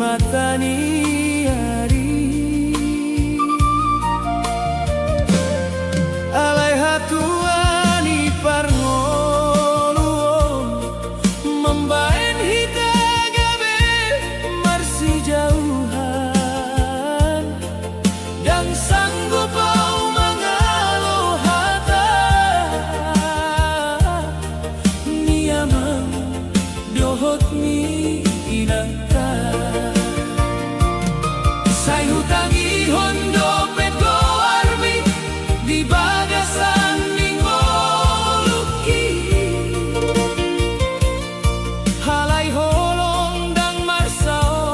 mataniari. Alai hatuani parngoluon membaen hita gabe marsi jauhan dan sanggup au mangalo hata niamang dohot mi inangka say hutangi hondo petko armi di bagasan ningoluki halai holong dang marsao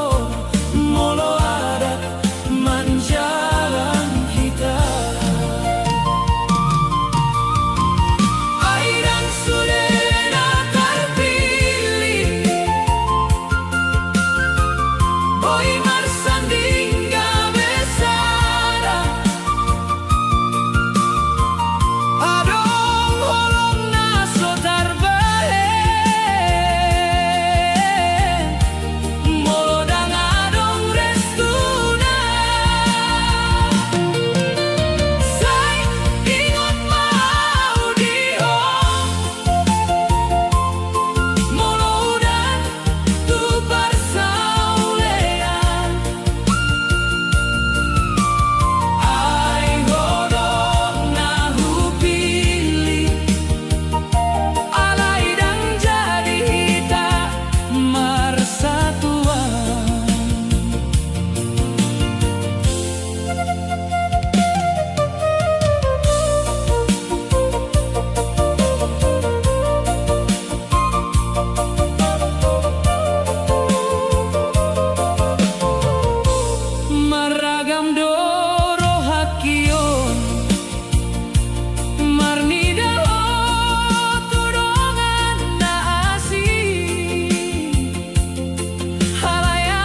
molo adat manjalan kita airang sudena terpilih boy marsandingga besara adong holong naso tarbahen molo dang adong restuna say ingot mau dihong molo udan tu parsaulean ai godong nahu pilih alai dang jadi hita marsatuan. Maragam doro hakion marnida tudongan naasi halaya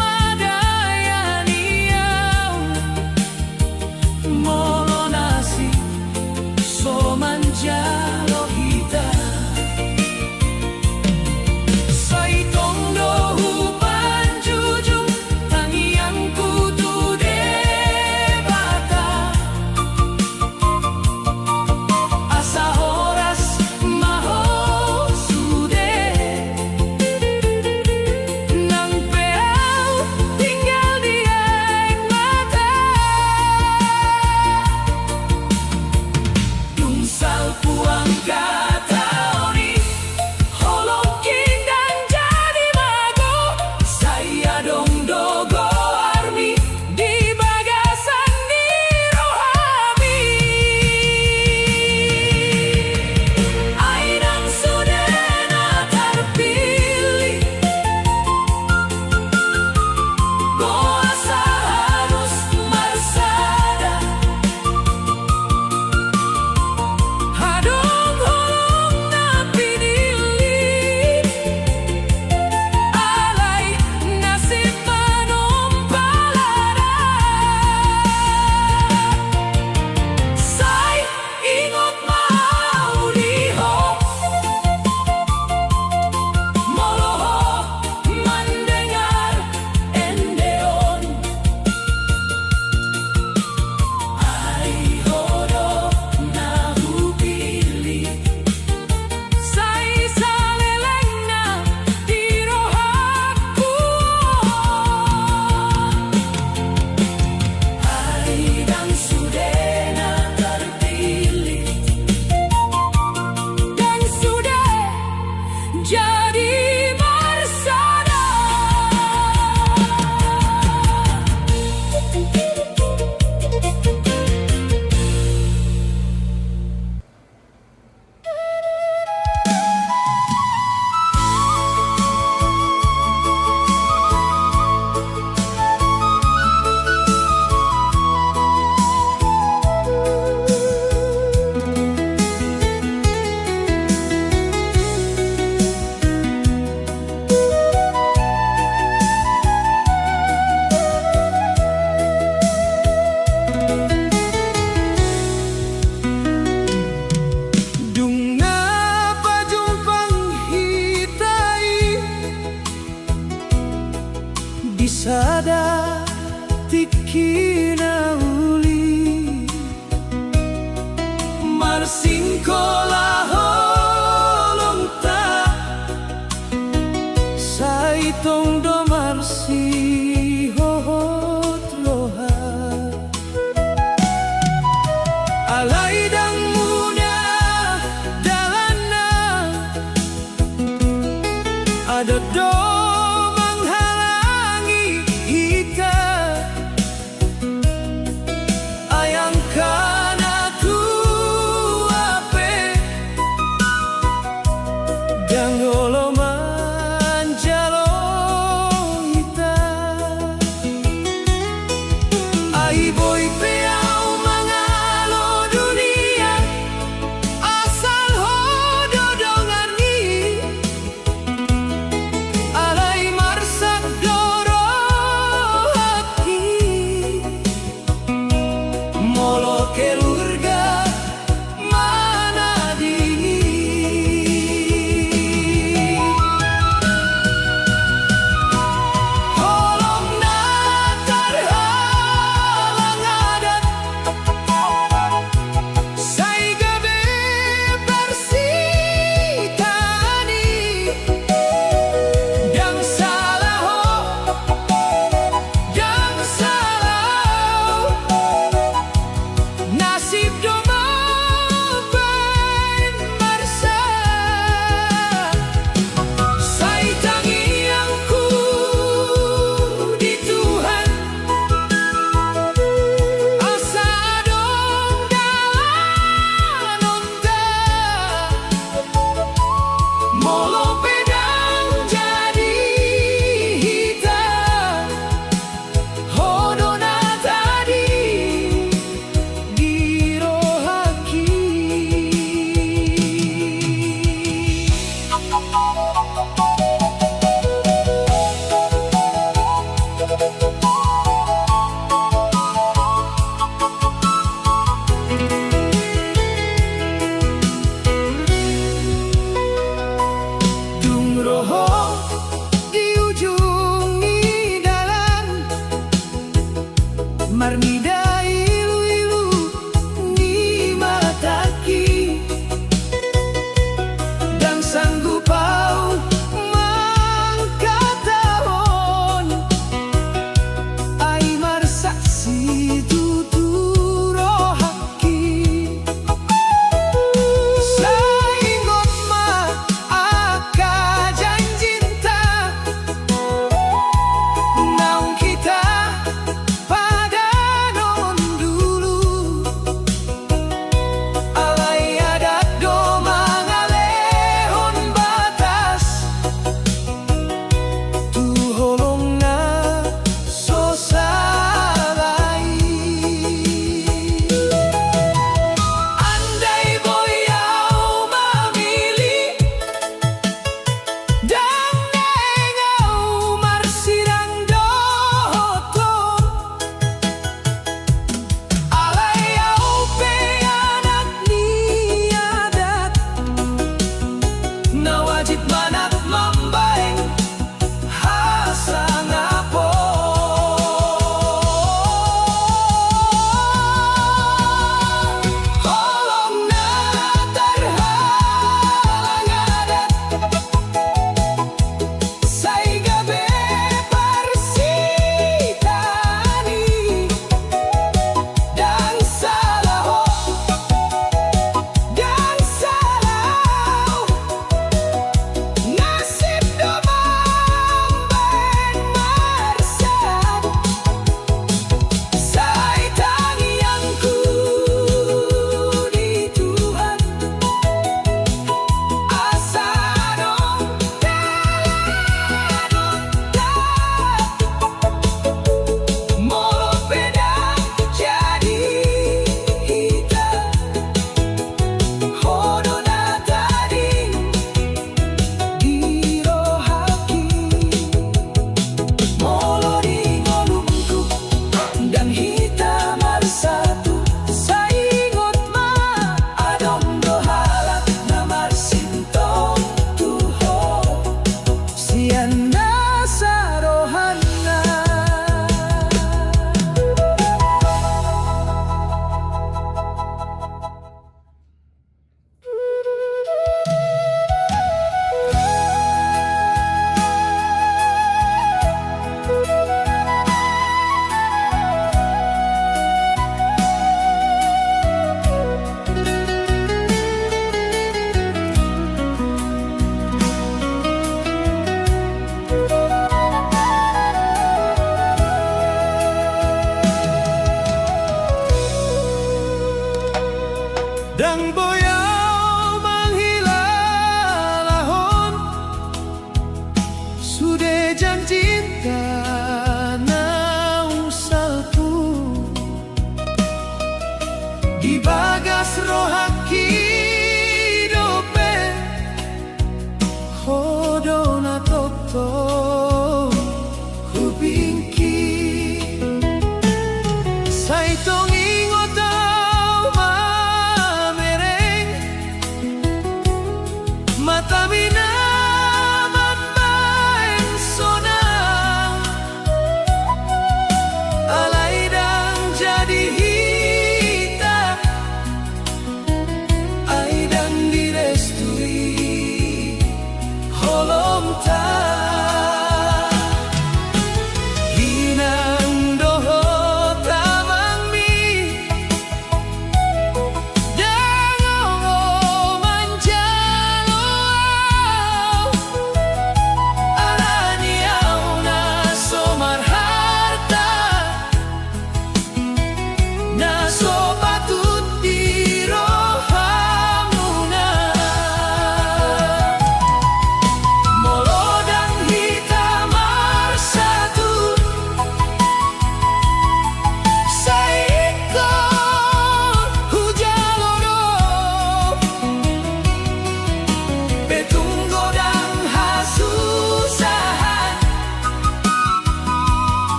madayaniau molo nasi so manjalo hita say tondo panjujung tangian kutu debata asa horas maho sude nang peau tinggal dia mata tungsal puang kataoni holong kindang jadi mago saya dong dogo armi di bagasan di rohami airang sudena terpilih goasa harus marsada hadong holong napi dilit alai nasib manompalada say ingot mau dihong moloho mendengar endeon ai hodo nahu pilih say salelengna di rohaku ai dang sudena terpilih dan sudah jadi marsada. kina uli marsingkola holong ta saitong do marsi hohot loha alai dang muda dalana ada do menghalangi hika ayang kana tu ape dangolo manjalo hita ai boy peau mangalo dunia asal hodo dongarni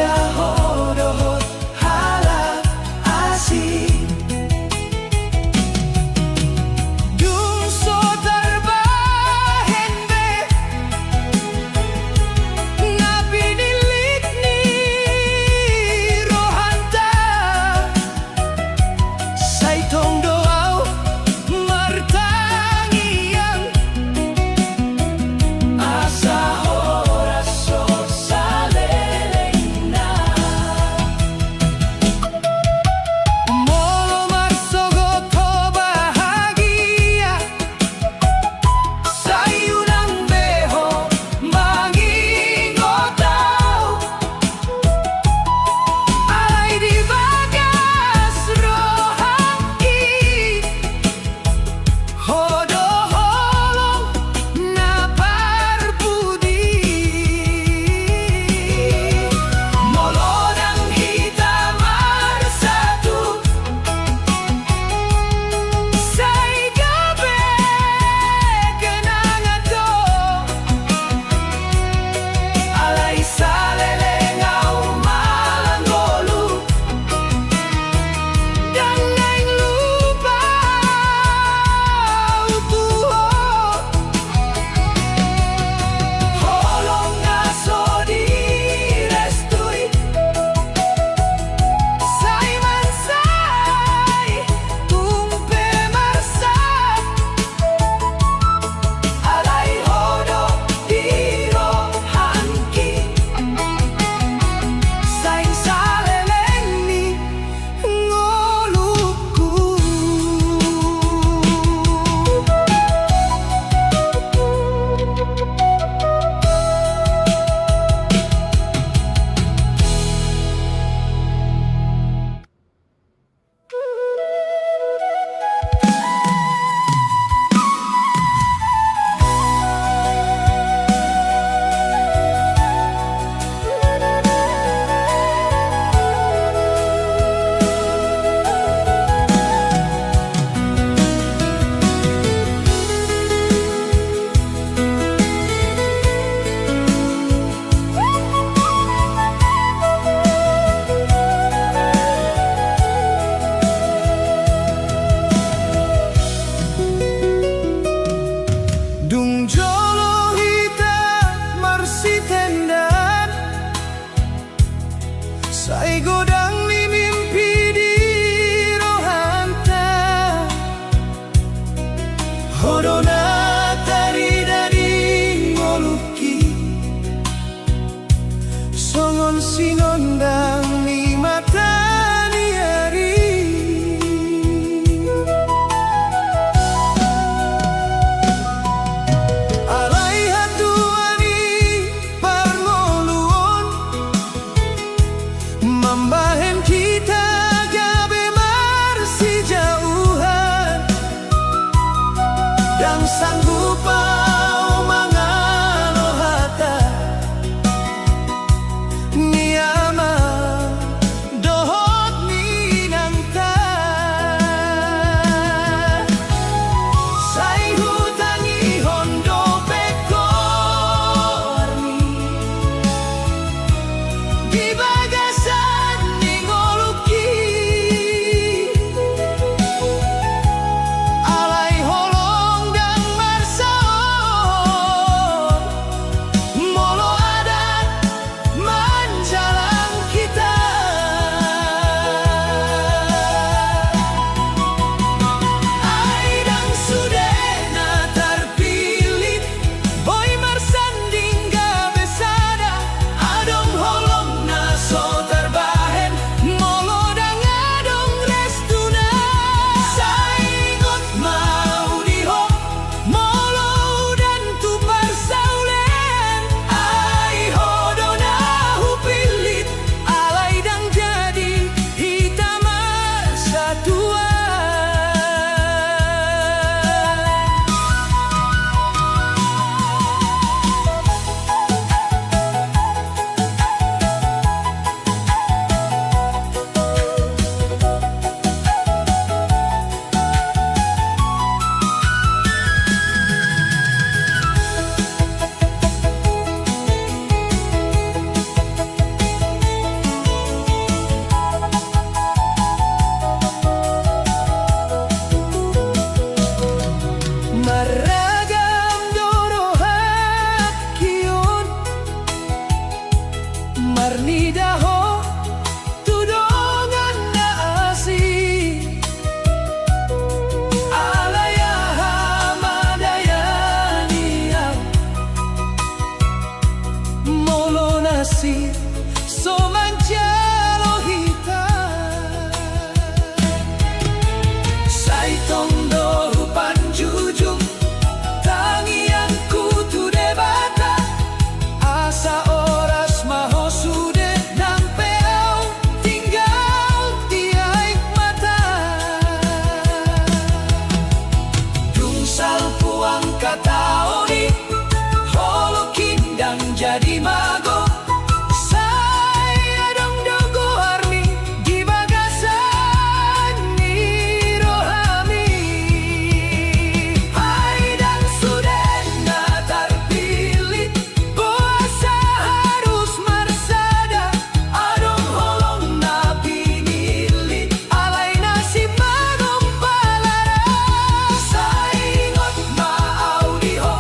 hodohot halap asih dung so tarbahen be nga pinilit ni Rohanta sa itong doaw martangiang asa oras so sa leleng na molo marsogot ko bahagia sa iyong beho mangingotaw alay di bagas rohangi hodoholong na parbudi molodang hitamar satu say gabi kenangan to alay sa lelengaw malanggolo dangay lupa utuho holong nga so di restuy say mansay tumpe marsat alay hodo di rohanki say sa leleng ni ngoluku dung jolo hita marsitendan say godang ni mimpi di Rohanta hodona tari dari ngoluki songon sinondang ni mata ni hari alay hatuani pangoluon mambahen kita gabe marsi jauhan dan sanggup pau mangalohata niama Marnidaho tudongan na asih Alayaha madayaniang Molo nasir somanjalo hita Saitong dohu panjujung Tangian kutu debata Asa oras maho sude Nampeau tinggal tiaik mata Dungsal puang kataoni Holo kindang jadi mago Saya dong dogo armi Di bagasan ni rohami Hai dan sudah na terpilih Puasa harus marsada Adong holong na pinili Alay nasib manong balara Saingot maaudiho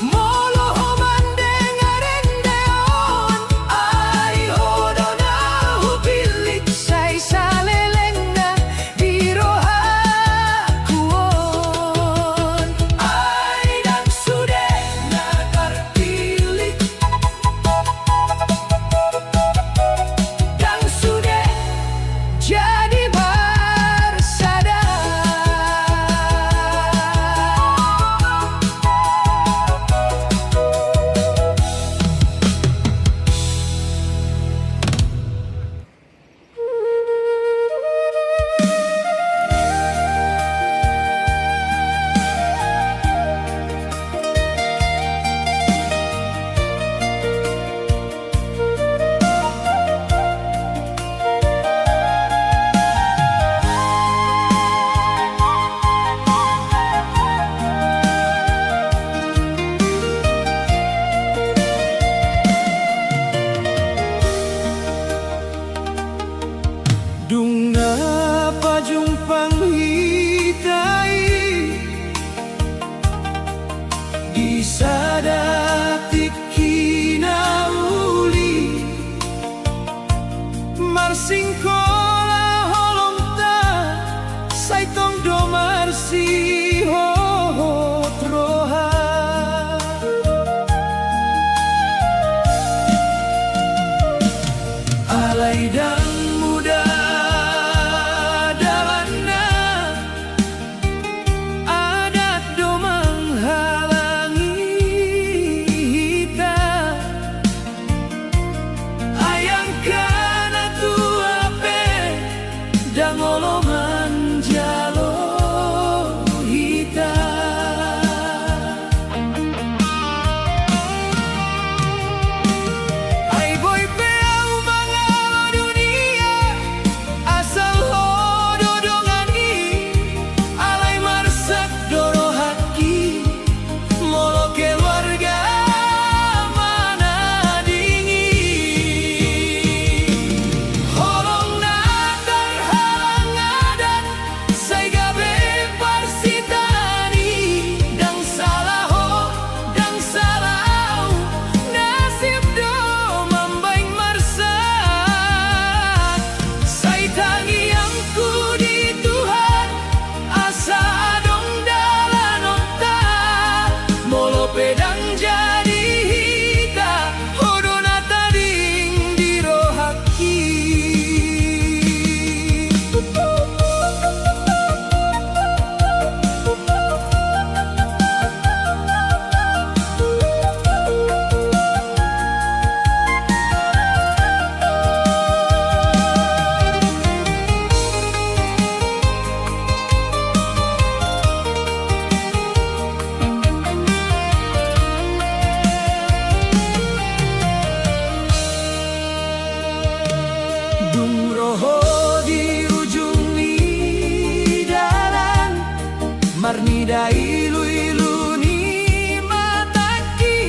Molo ho mandengaren deon Ay hodo na hupilit Say saleleng na di rohakuon Ay dan sudah na terpilih Dan sudah jadi marsada Dung napajumpang hitai Di sadatik kinauli Marsingkola holong ta Saitong do marsi ho troha Alay dan muda dalana Adat do menghalangi hita Ayang kana tuape Dangolongan jalo hita Ay boy peau mangalo dunia Asal hodo dongani Alay marsak doro haki Molo keluarga mana dingin Holong na terhalang adat Say gabe parsitani Dang salaho, dang salau Nasib do mambaing marsak Say tangiang ku di Tuhan Asa adong dalanon ta Molo pedang jadi hita Hodo na tading dirohaki Dung roho di ujung lidaran Marnida ilu-ilu ni mataki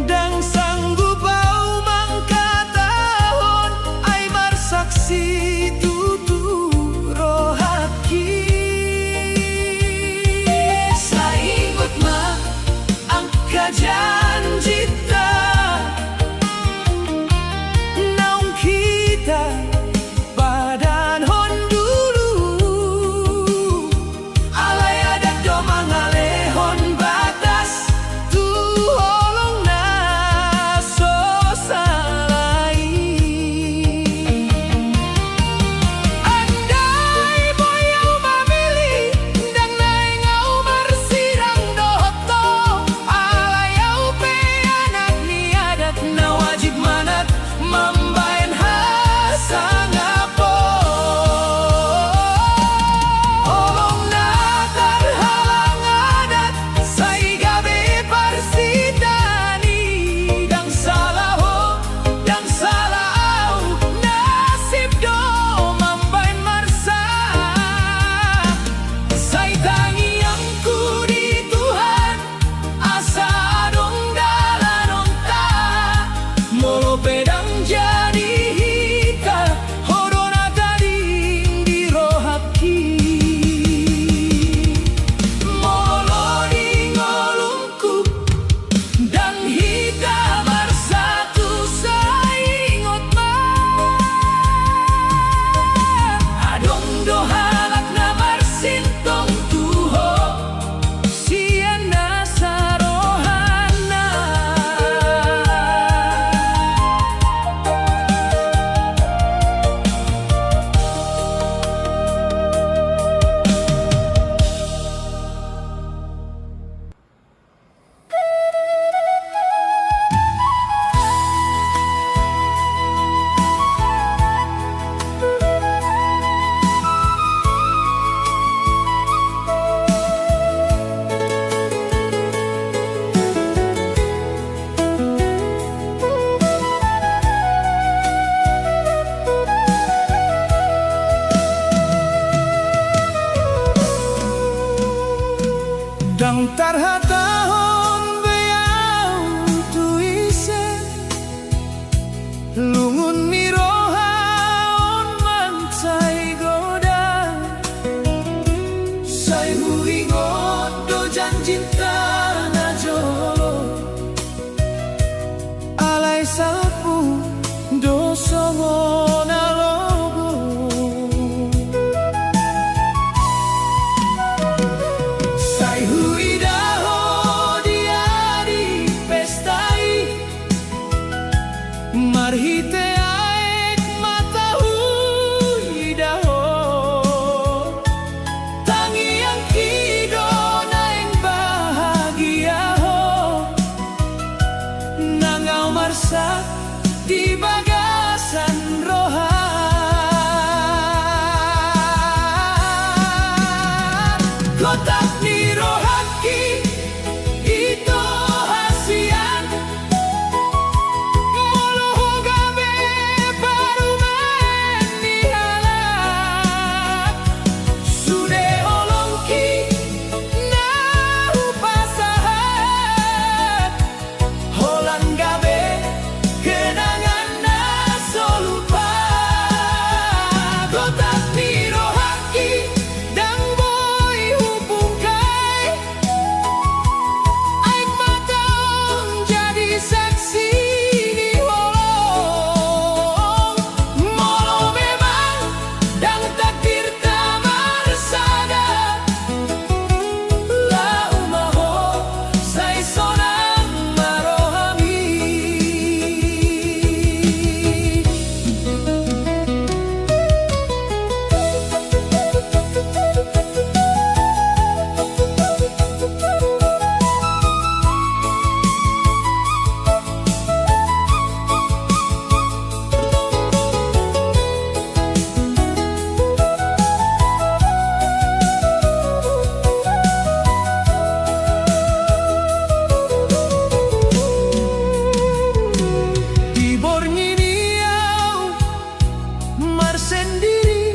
Dang sanggup bau mangkatahon Ay marsaksi tutu rohaki Saingot ma ang kajanjita asalmu dosa ngona lobo. Sai hui daho dia di pestai marhite aek mata hui daho tangi yang kido naeng bahagia ho nangau marsa di bagasan rohan kotak ni rohaki ito hasian moloho gabe parumahan ni halak sude olongki na upasahan holang gabe kenangan na solupa kotak ni rohaki dang boy hubungkai aik matang jadi saksi di holong molo memang dang takdir tamar sada la umaho sai sonang marohami. Tibor nginiau mar sendiri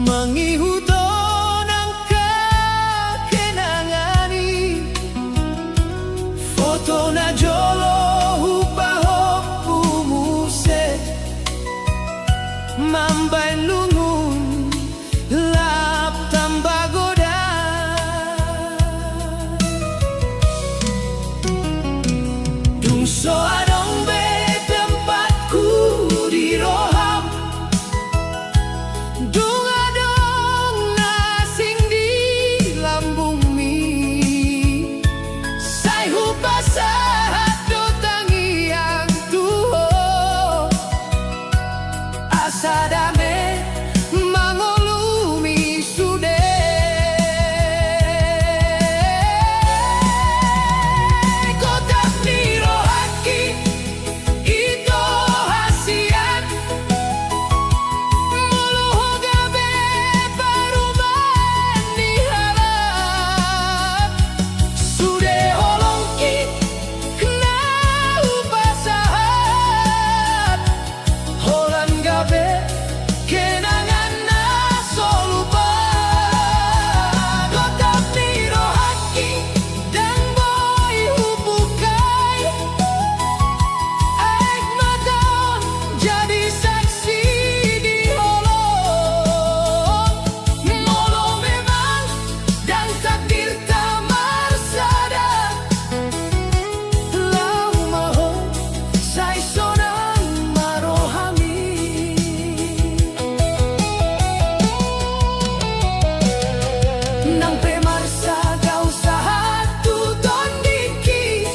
mengihuton angka kenangani foto na jolo hupaho umuse mambain lungun lap tambagoda Dungso adong be tempatku di roham Dung adong nasing di lambung mi Sai hupasahat do tangi yang tuho Asa dame mangolumi sude kotak ni rohaki ito hasian moloho gabe parumahan ni halap sude holongki na upasahat holan gabe kenangan na solupa kotak ni rohaki dang boy hubukai aik mataon jadi saksi di holong molo memang dan takdir tamar sada lau maho sai sonang marohami nang pemarsa kau satu tondiki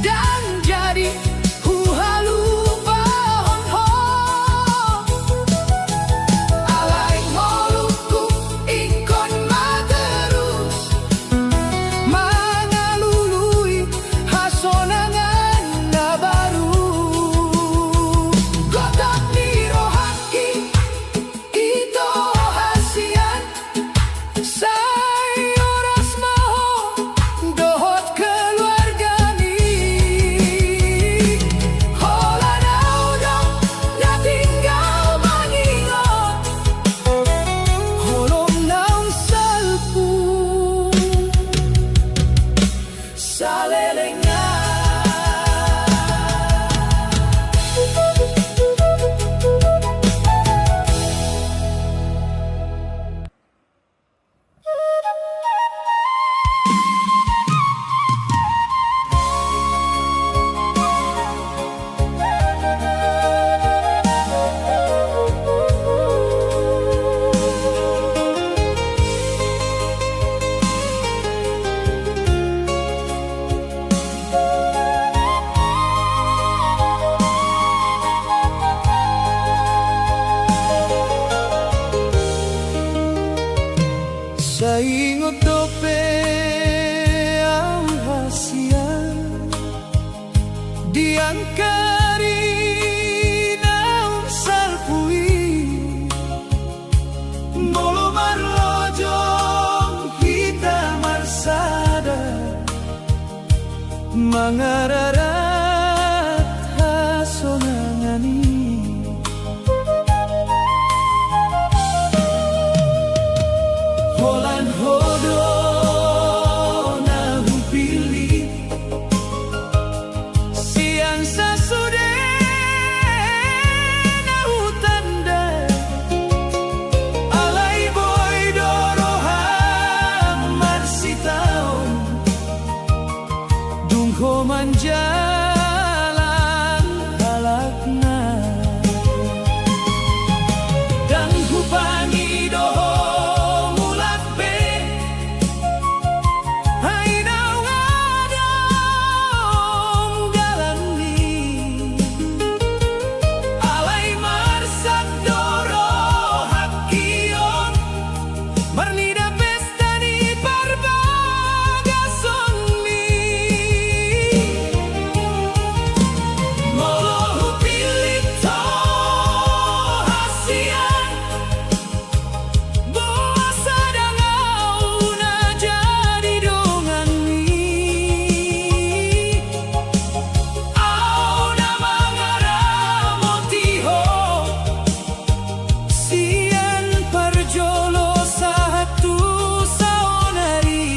dan jadi huhalu bahonho alai moluku ikon materus mangalului hasonangan na baru kotak ni rohaki ito hasian sai oras maho dohot keluarga ni hola naudang na tinggal mangingot holong naung salpu salelengan siang kerinaun salpui molo marlojong kita marsada mangararat hasonangani holan hodo nahu pilih siang sasude nahu tanda alai boy dorohan marsitaon dungko manjalan halakna dan hupangi doho mulak be hai nau ngadong galani alai marsak doro hakion marnida pesta ni parbagason mi molo hupilit to hasian boa sadangau na jadi dongan mi au na mangara motiho sian parjolo satu saonari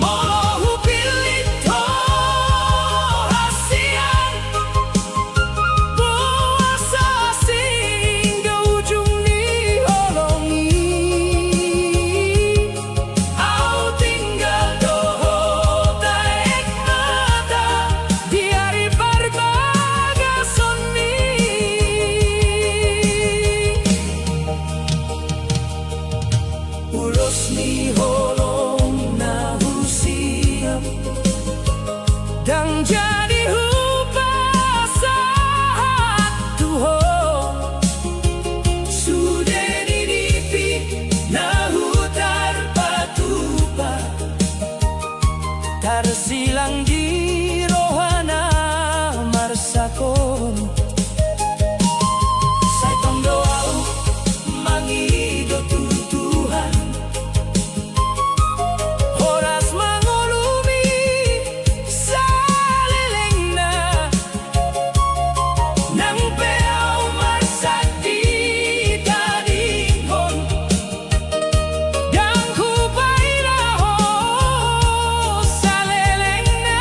molo hupilit to hasian puasa sing do ujung ni holongi au tinggal doho taek mata di hari parbagason ni ulos ni holong nahu siap dan jadi hupasahat tuho sudah didipi nahu tarpatupa tarsilang di rohana marsakon saitong doau mangido tutuhan horas mangolumi salilengna nang peau marsak di tadingon dan kupairaho salilengna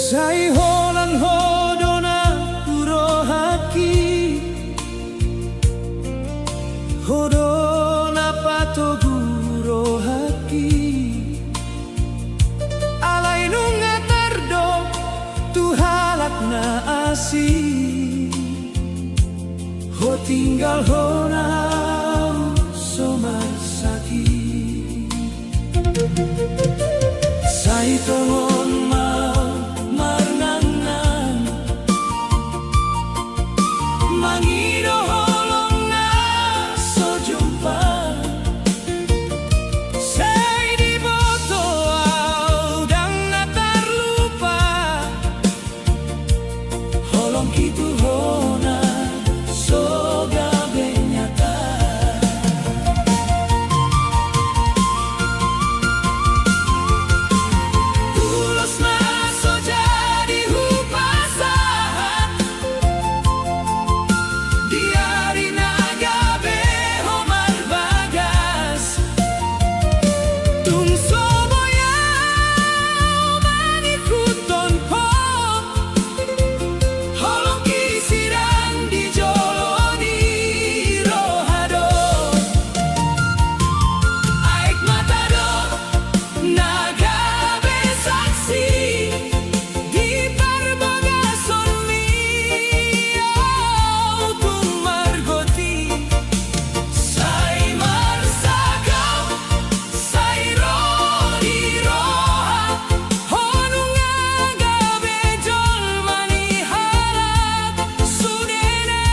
Sai holang hodona urohaki Hodona patoguro haki Alai nunga tardo tuhalak na asi Ho tinggal hona somasaki Sai tongon marnangan Mangido holong na so jumpa Sai di boto audang na terlupa Holong kitu hona so gabe nyata Tulos na so jadi hupasahan Diari na gabe homar bagas Tung soboya mangikuton po Holong kisirang di joloni rohado Aik matado nagabe saksi Di parbagason miau tung margoti Sai marsagaw, sai rodi roha Honunga gabe jolmani halak sudena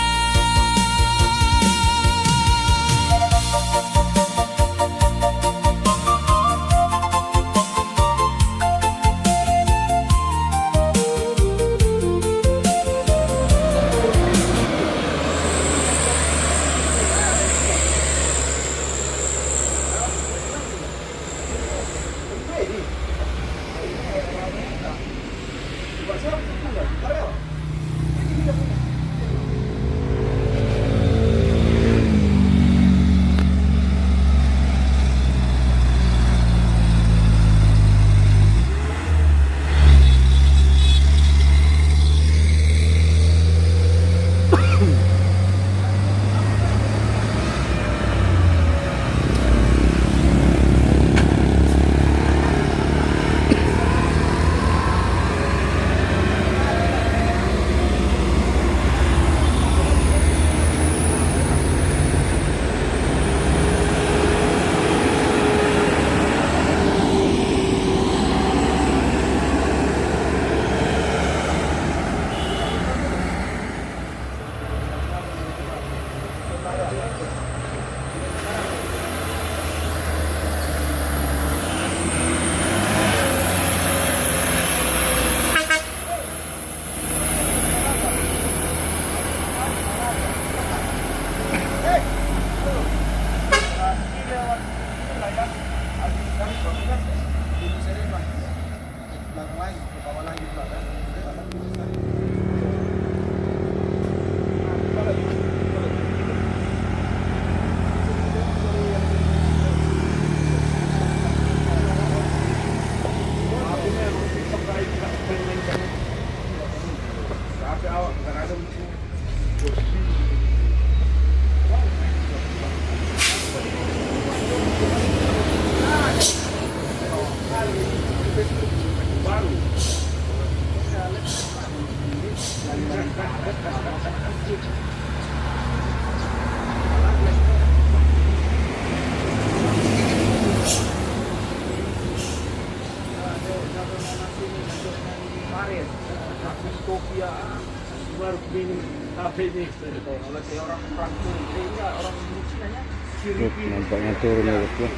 Nampaknya turun ya guys ya.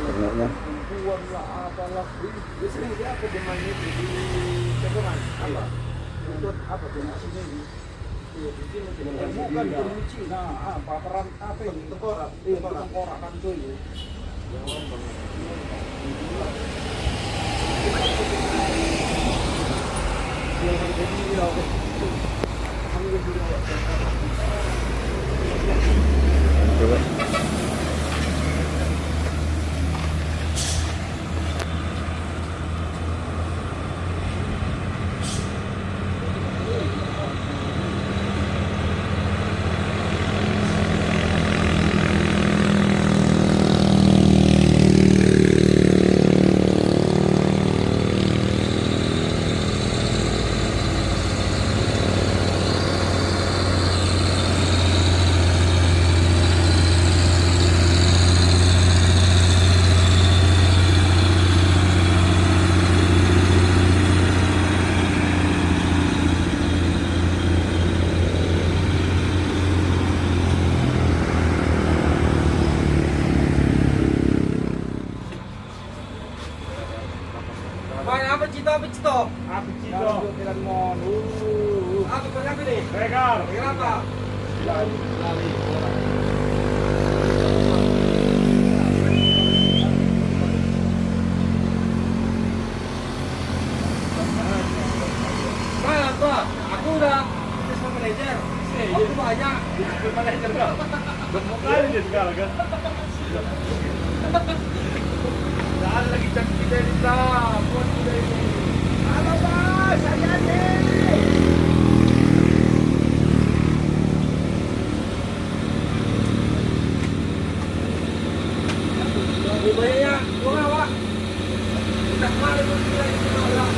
Ternaknya. Main apa cito? Apa Cito? Jalan mon. Apa berapa nih? Regar. Berapa? Lari. Mana Pak? Aku udah assistant manager. Aku banyak. Manajer kau. Gemuk kali dia sekarang kan. Nggak ada lagi cantik kita di dalam. Buat kita ini. Halo Bos, saya nih. Lebih banyaknya, gua nggak Pak. Kita kemarin tuh kita ini udah.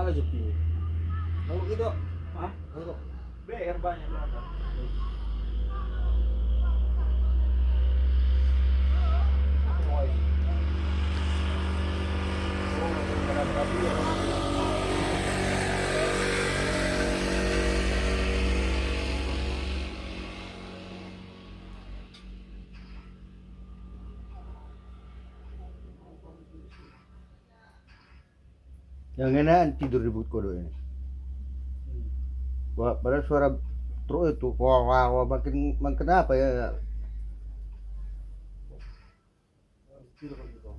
Mana Jupi? Kalau gitu, Hah? kalau BR banyak banget. Yang enak tidur di bukit kodok ini. Wah, padahal suara truk itu, wah, wah, wah, makin apa ya? tidur gitu.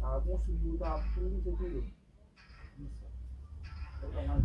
Kamu seminggu tapi bisa tidur. Bisa. Kalau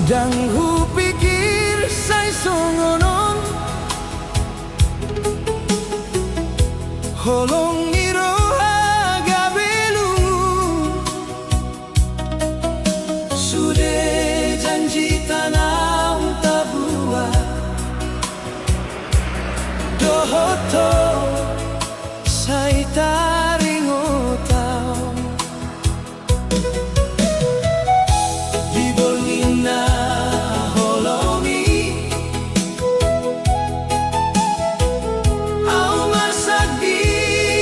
Dang hu pikir say songonon Holong iro agabelu Sudah janji tanah tabua Dohoto say taring utau Dibolina Au masagi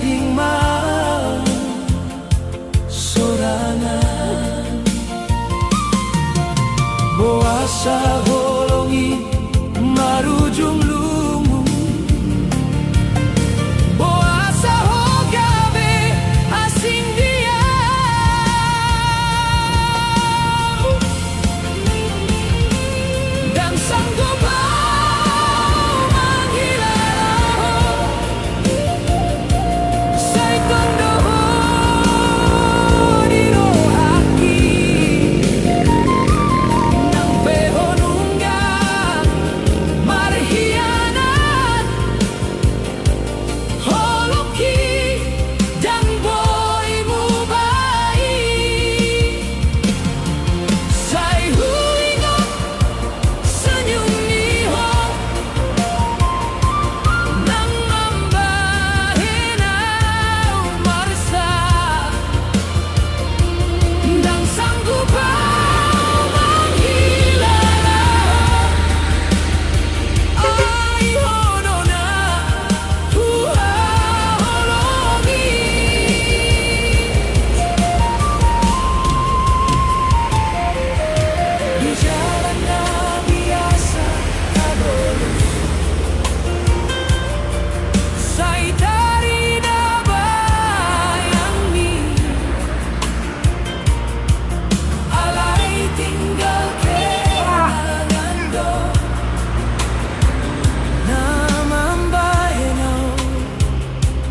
gading mau sorangan boasa holongi marujung lumu boasa hogabe asing dia dan sanggup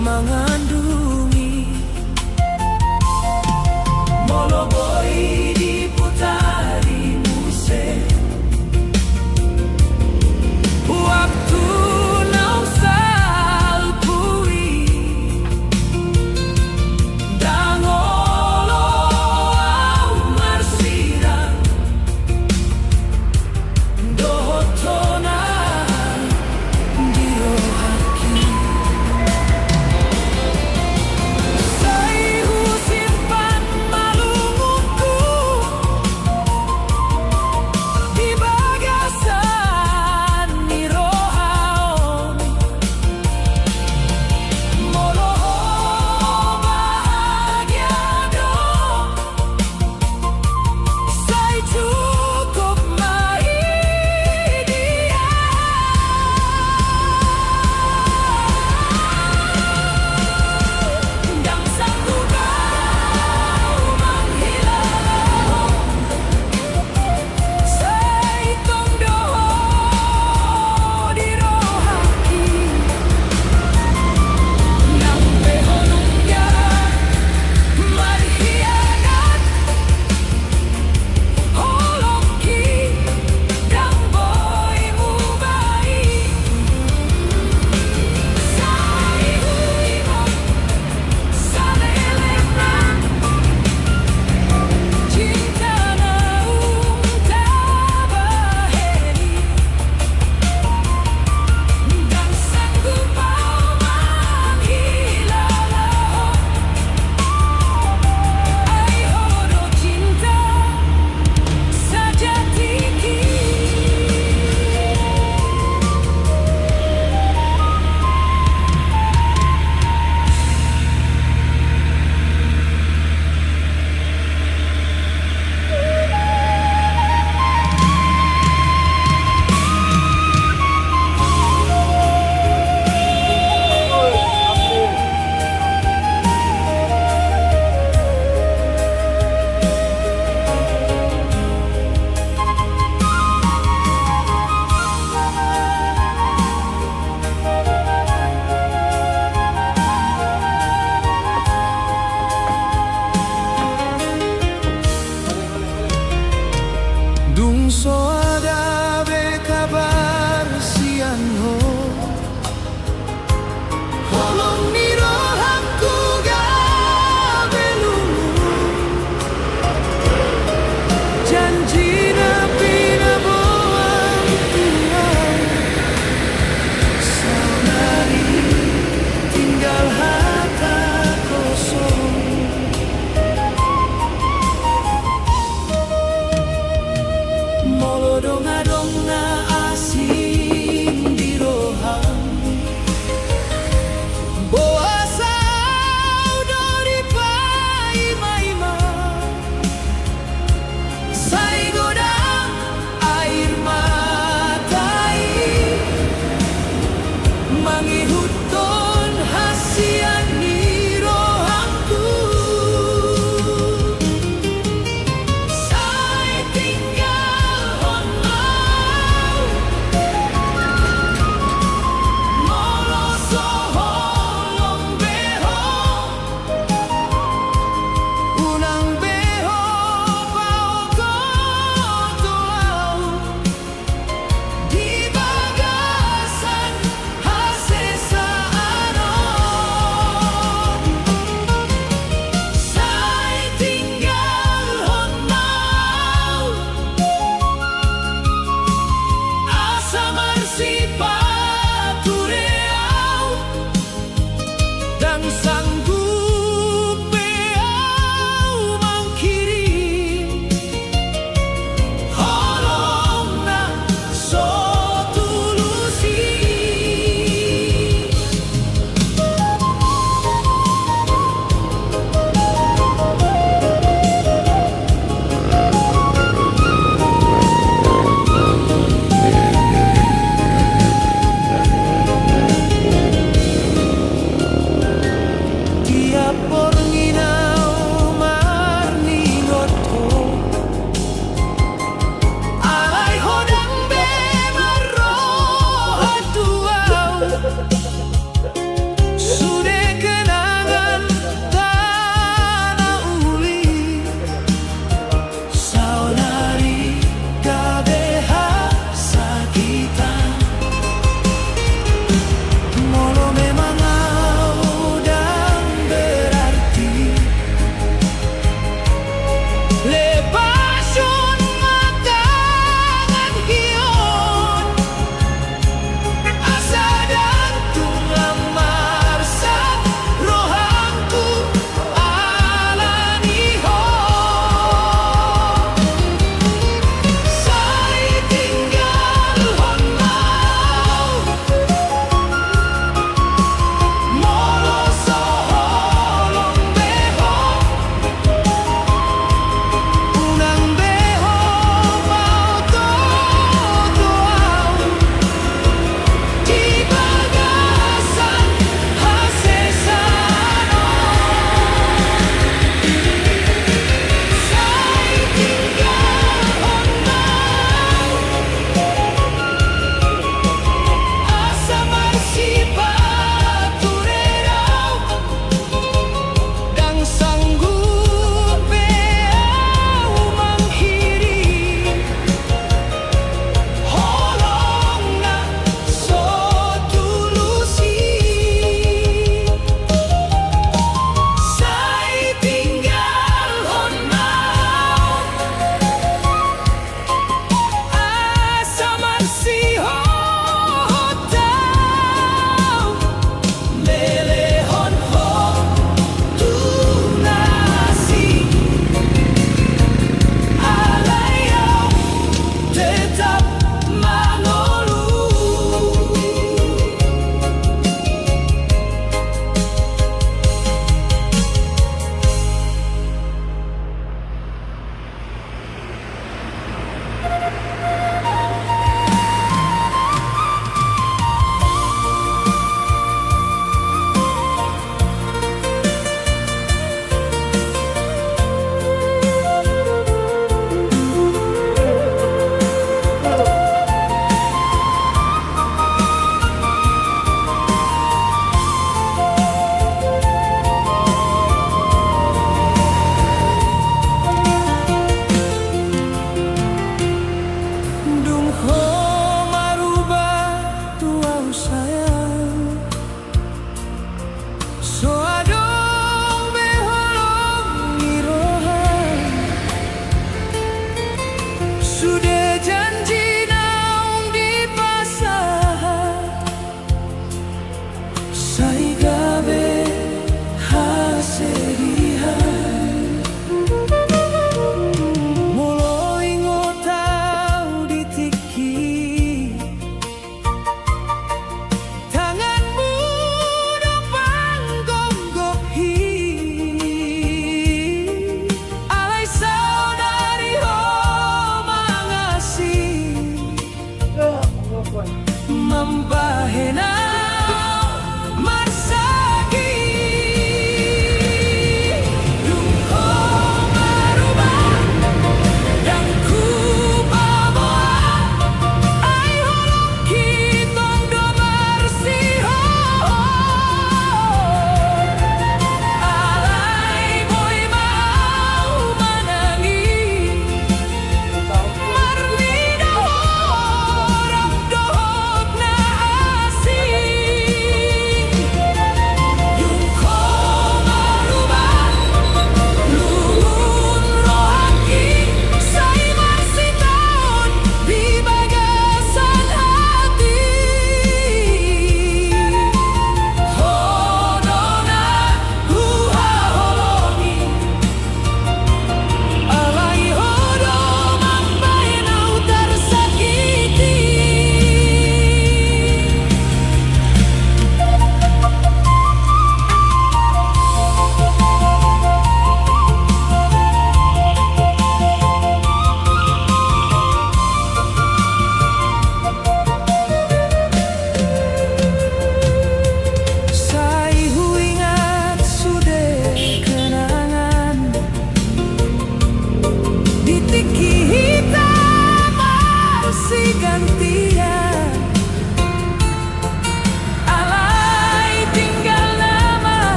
mengandungi moloboi diputari musik waktu nau salpui dangolo au marsirang dohotona dio haki simpan malungu yang sanggup beau mangkirim holongna so tulusi tiap pornginau marni ngoto alai hodang be maroha tuau sude kenangan tanah uli saudari kabeha sakitan molo memang dan berarti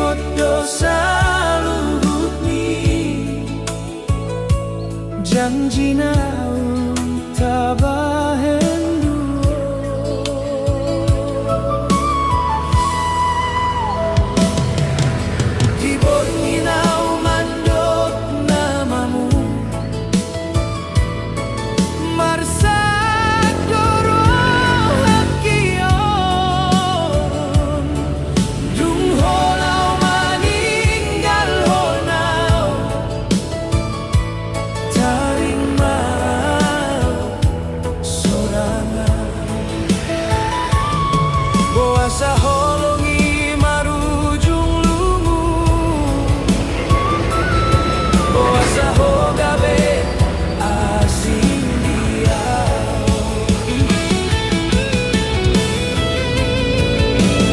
ingot dosa luhut ni janji nau tabahen tibot nginau mandot namamu marsak doro hakion dung holau maninggal honau taring mau sorangan boasa holongi marujung lungu boasa hogabe asing dia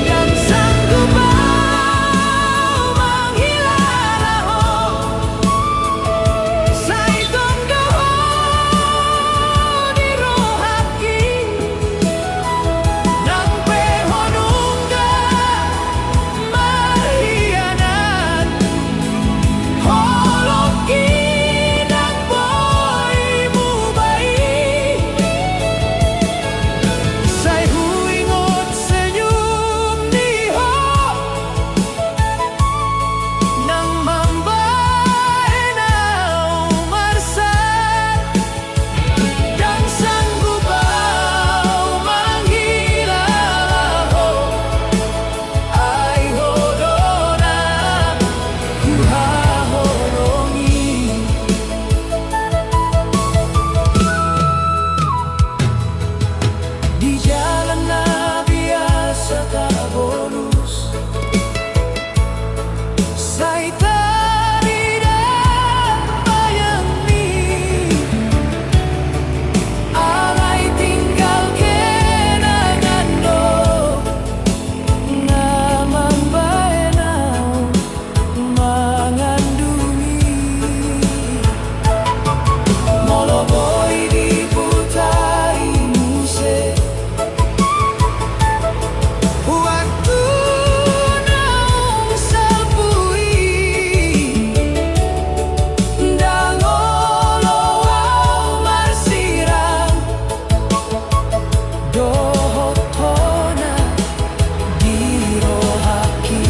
dan sanggup mau menghilang saitong doho di rohaki nang pehonungga marhianat holoki nang boymu baik say huingot senyum niho nang mambaenau marsan dan sanggup bau manghilang ai hodona kuhaholongi di jalan biasa tak bonus say tidak bayang ni alay tinggal kenangan do naman baenau mangandungi moloboy diputari musik waktu naung sapui dangoloau marsirang dohotona dirohaki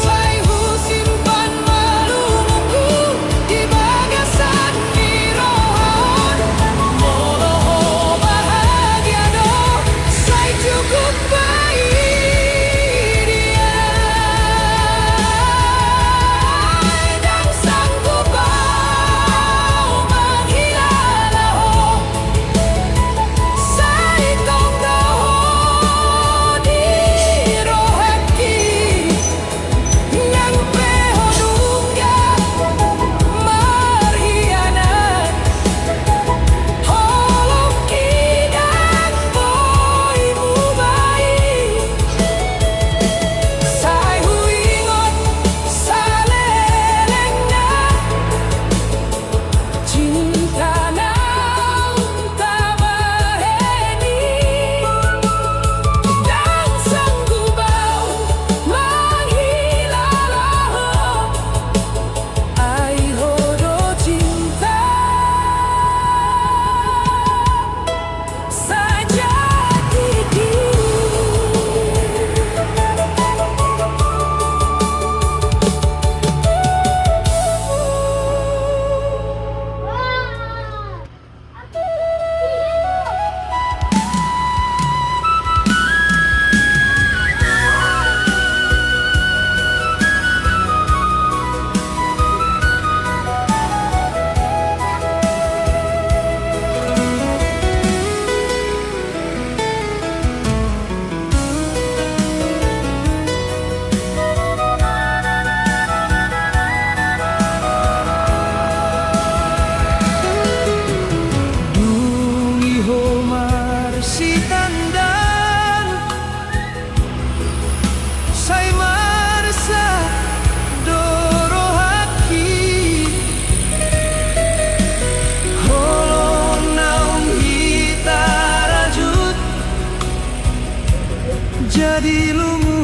say husimpan malumuku di bagasan nirohan moloho bahagia do say cukup baik dia dan sanggup bau menghilang say tong doho di rohaki nang pehonungga marhianat holoki dan boymu baik say huingot salelengna cinta nau tabaheni dan sanggup bau menghilang ai hodo cinta saja diri Dungi homar si tandan say marsa dorohaki holong naung hitarajut jadi lumu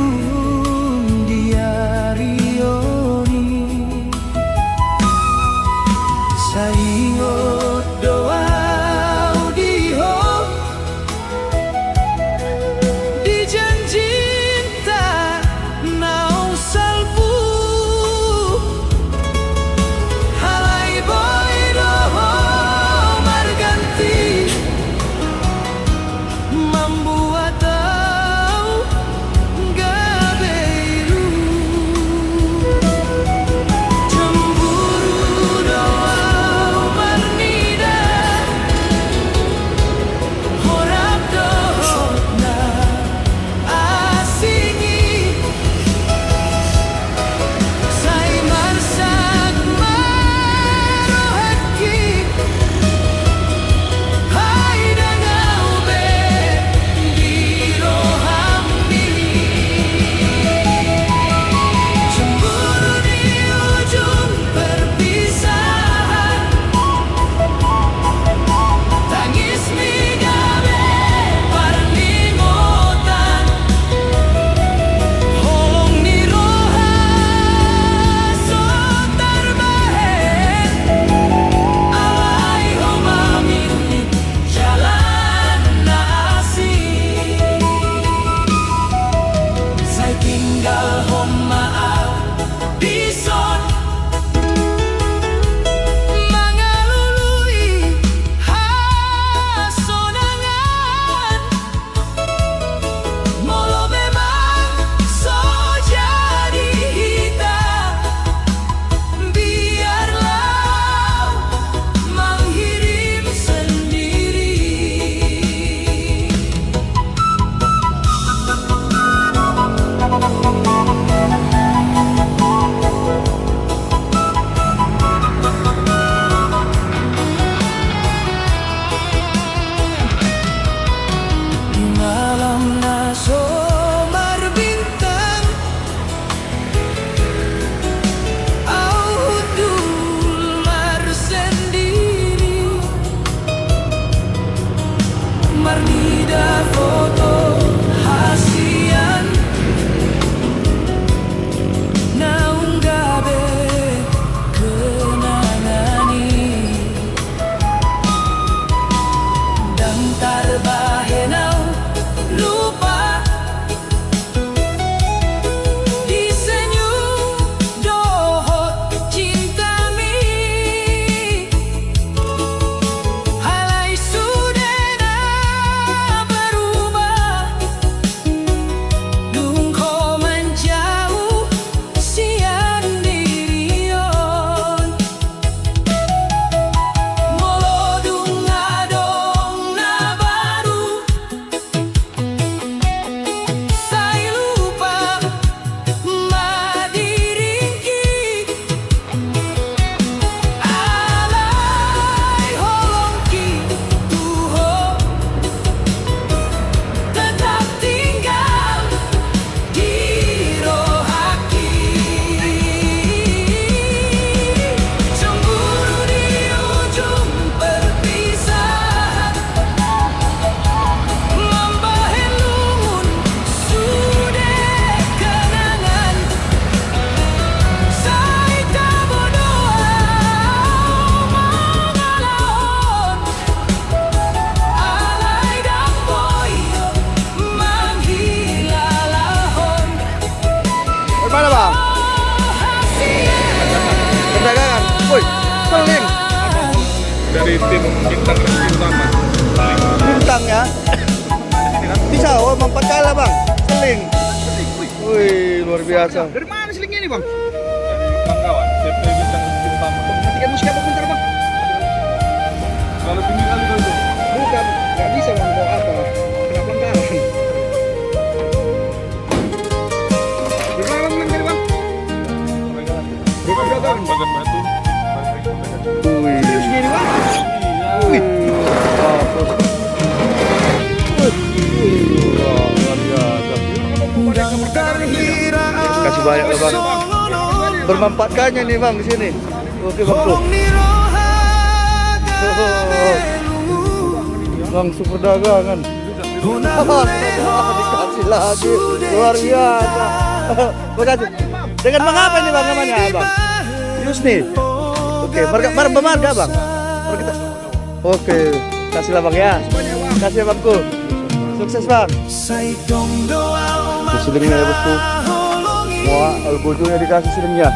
tinggal homa bison mengalului hasonangan molo memang so jadi hitam biarlah menghirim sendiri. Di malam nasomar bintang au dular sendiri marnida foto hasian naunggabe kenangani dan tarbahenau lupa disenyum dohot cintami halai sudena berubah dung ko menjauh sian dirion molo dung ngadong na baru sai lupa madiringki alai holongki tuho tetap tinggal di rohaki cemburu di ujung perpisahan membahen lumun sudah kenangan saya tak berdoa mengalahon alai dan boyo menghilalahon Mana bang? Perdagangan. Woi, seling. Dari tim bintang resmi utama. Bintang ya. Bisa, oh bang 4 kali bang. Seling. Wih, luar biasa. Dari mana selingnya ini bang? Dari kawan-kawan, CP bintang resmi utama. Matikan musik apa bentar bang? Kalau tinggi kali kalau itu. Bukan, nggak bisa bang bawa apa? Kena pelanggaran. Berapa bang tadi bang? Bagan batu. Wih. Serius gini bang? Wih. Luar biasa. Kasih banyak ya bang. Bermanfaatkannya nih bang di sini. Oke bang bro. Langsung perdagangan. Dikasih lagi. Luar biasa. Makasih. Dengan bang apa ini bang namanya bang? Yusni. Oke, marga bang. Oke, kasihlah bang ya. Kasih ya bangku. Sukses bang. Silingnya ya bosku. Wah, albojonya dikasih silingnya.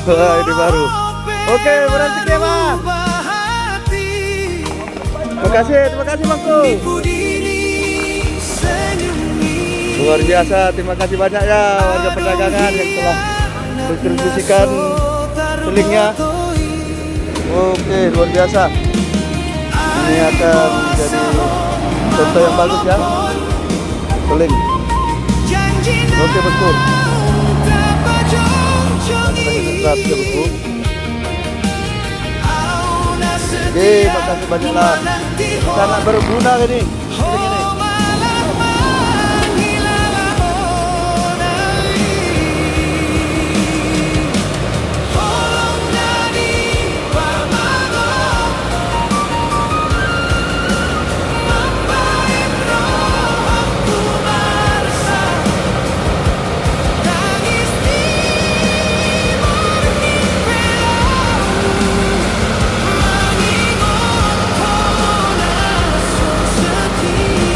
Wah, ini baru. Oke, berhenti ya bang. Terima kasih bangku. Luar biasa, terima kasih banyak ya warga perdagangan yang telah mendistribusikan selingnya. Oke, luar biasa. Ini akan menjadi contoh yang bagus ya. Seling. Oke, betul. Ya, betul. Oke, makasih banyaklah. Sangat berguna ini. Seling ini. Mengingat kau nasun setia.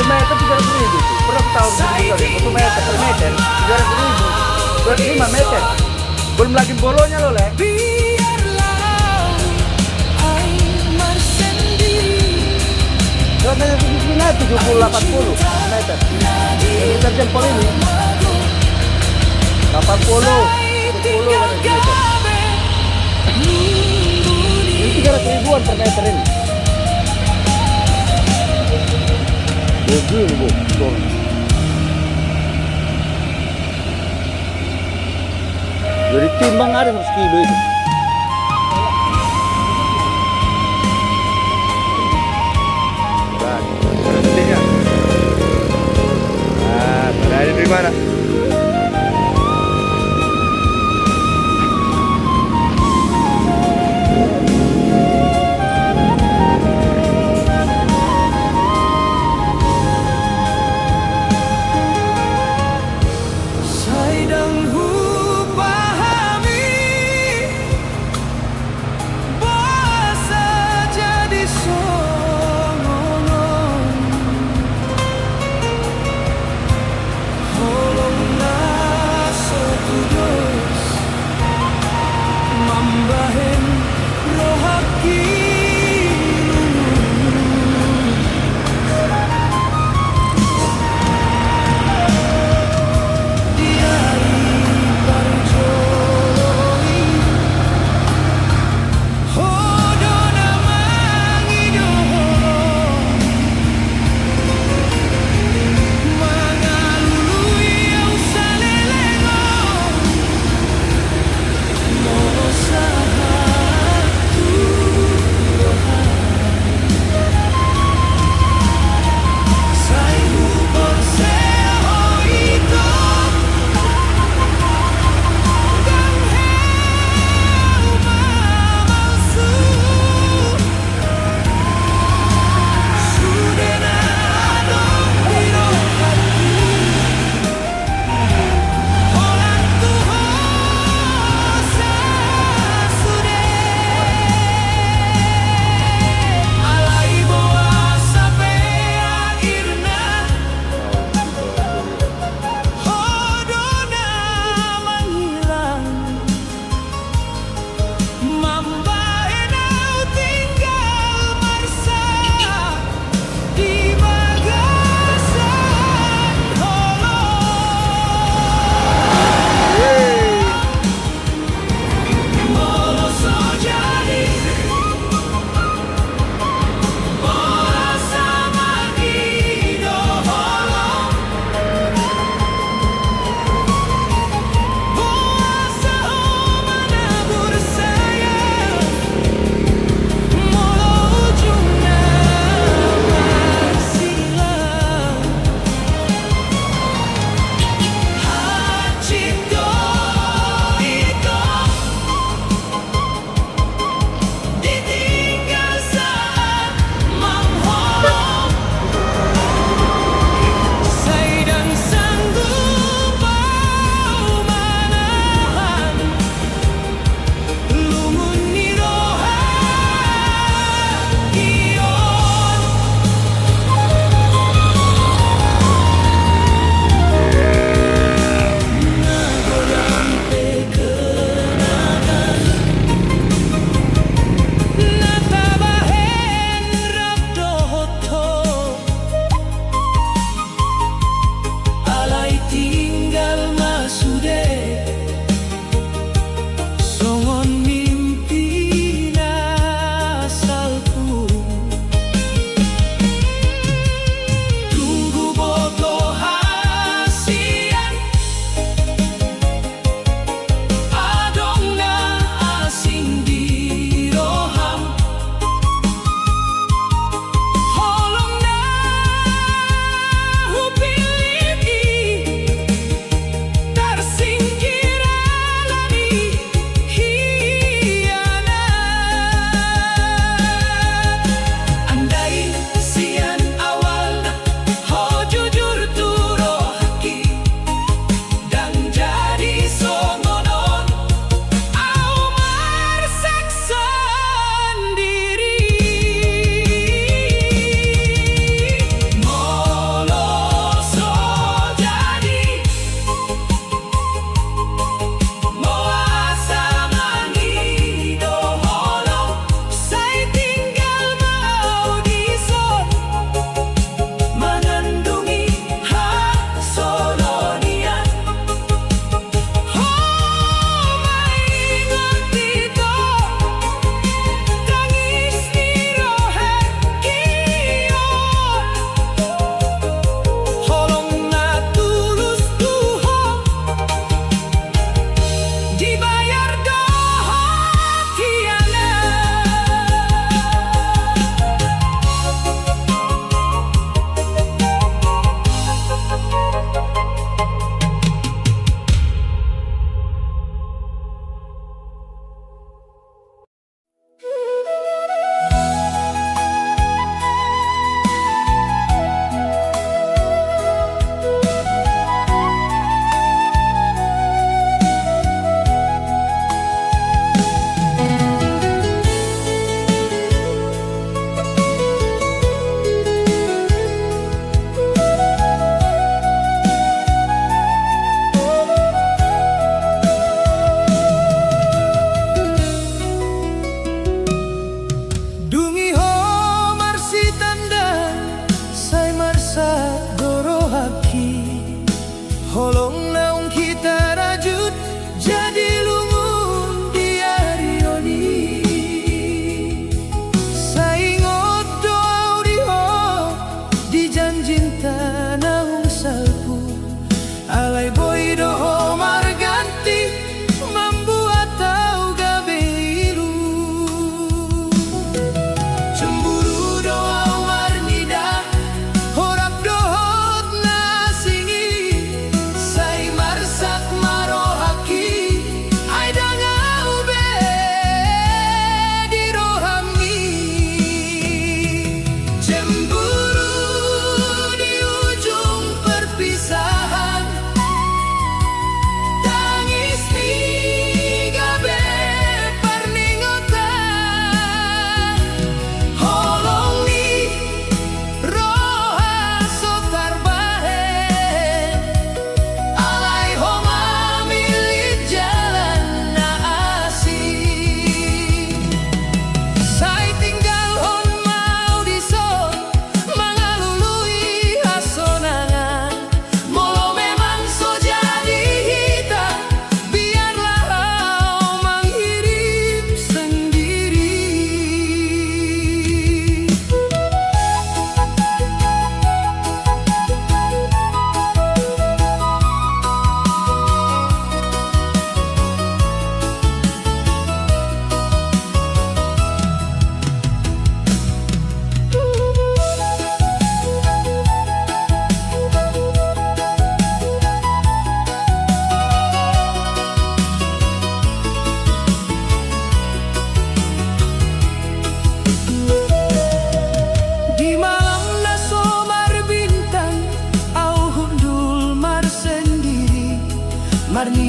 meter 300.000 tuh. Pernah aku tahu di Google ya, 1 meter per meter 300.000. Berarti 5 meter. Belum lagi bolonya loh, Le. Katanya di sini 70-80 meter. Yang kita jempol ini 80, 70 meter. Ini 300.000-an per meter ini. Begini, Bu. Tuh. Jadi timbang ada 100 kilo itu. Nah, berada di mana?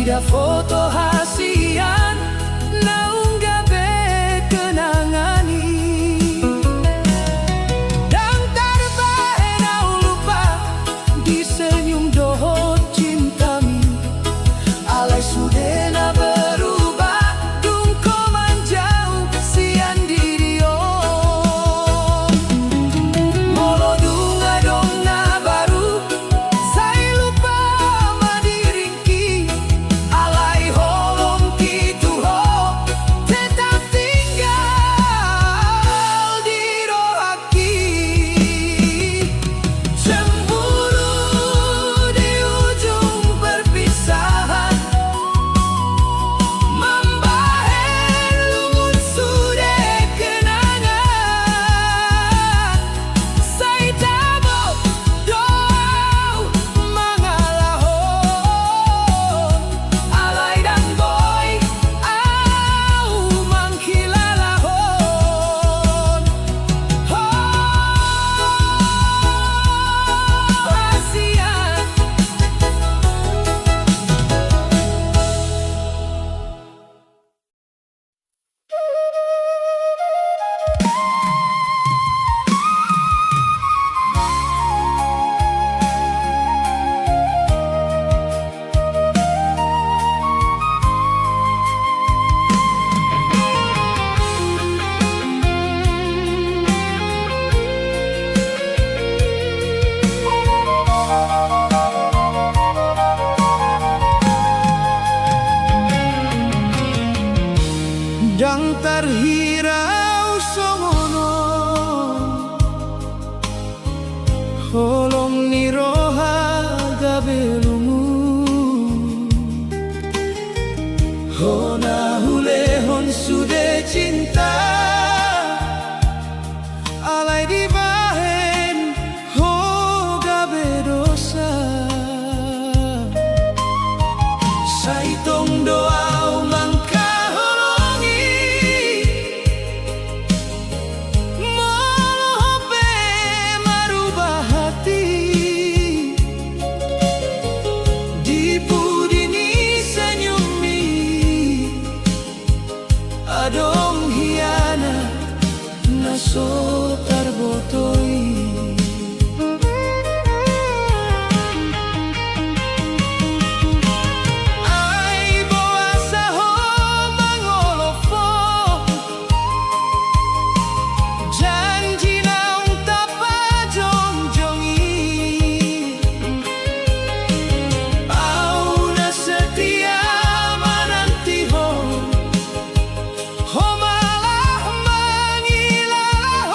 Tidak foto hasian naunggah be kenangani dan terbae nau lupa di senyum doho cintami alai sudena berubah dung koman jauh sian dirio molo dunga donna baru sai lupa madiringki alai holong kitu ho tetap tinggal di rohaki cemburu di ujung perpisahan membahen lungun sudah kenangan sai tabo doa mangalahon alai dan boy au mangkilalahon hasian Dang terhirau somono holong ni roha gabelungu hona hulehon sude cinta alai di bahen ho gabe dosa saitong doa adong hianat naso tarbotoi ai boasa ho mangolofo janji naung tapa jong-jongi au na setia menanti ho malah mengilah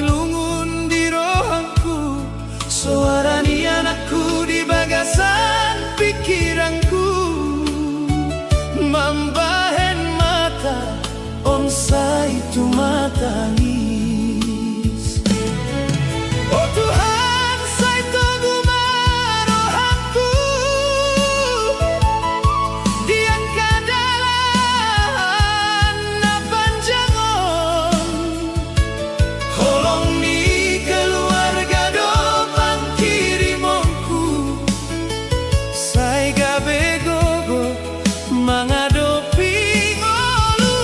lungun di rohanku, suarani anakku di bagasan pikiranku. Mambahen mata, onsa itu matangis. Oh Tuhan, saya tunggu marohanku, diangkat dalam napanjangon. Holong ni keluarga dopang kirimonku, saya gabe gogo menghadapi ngolu.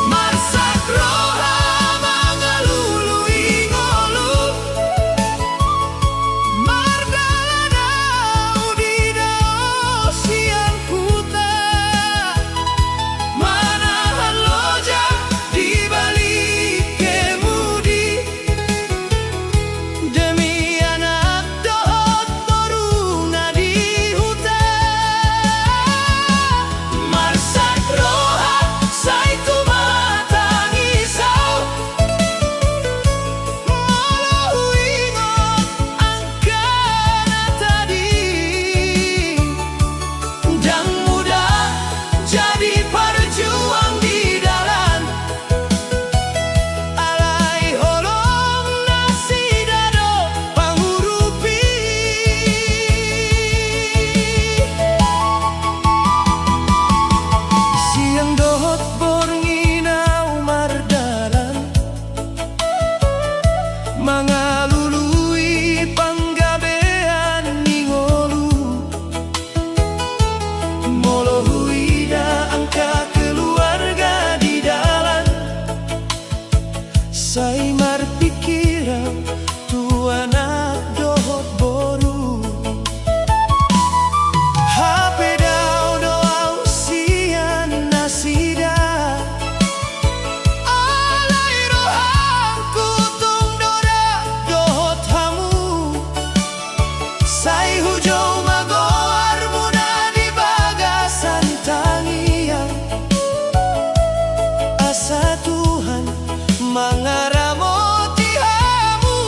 Marsak roha mengelului ngolu, mardalanau di dao siang huta, manahan loja di balik kemudi, demi anak dohot boruna di hutan. Marsak roha saya tu matangisau, malu ingat angkana tadi, dan muda jadi perjuang di dalam alai holong nasi dado panghurupi. Siang dohot bornginau mardalan, mangalului panggabean ningolu, molohuida angka keluarga di dalam. Saya marpikiran tu anak dohot boru, hape dau doau sian nasida, alai rohanku tung dora dohot hamu. Sai hujau magoar muna di bagasan tangian, asa Tuhan mengaramoti hamu.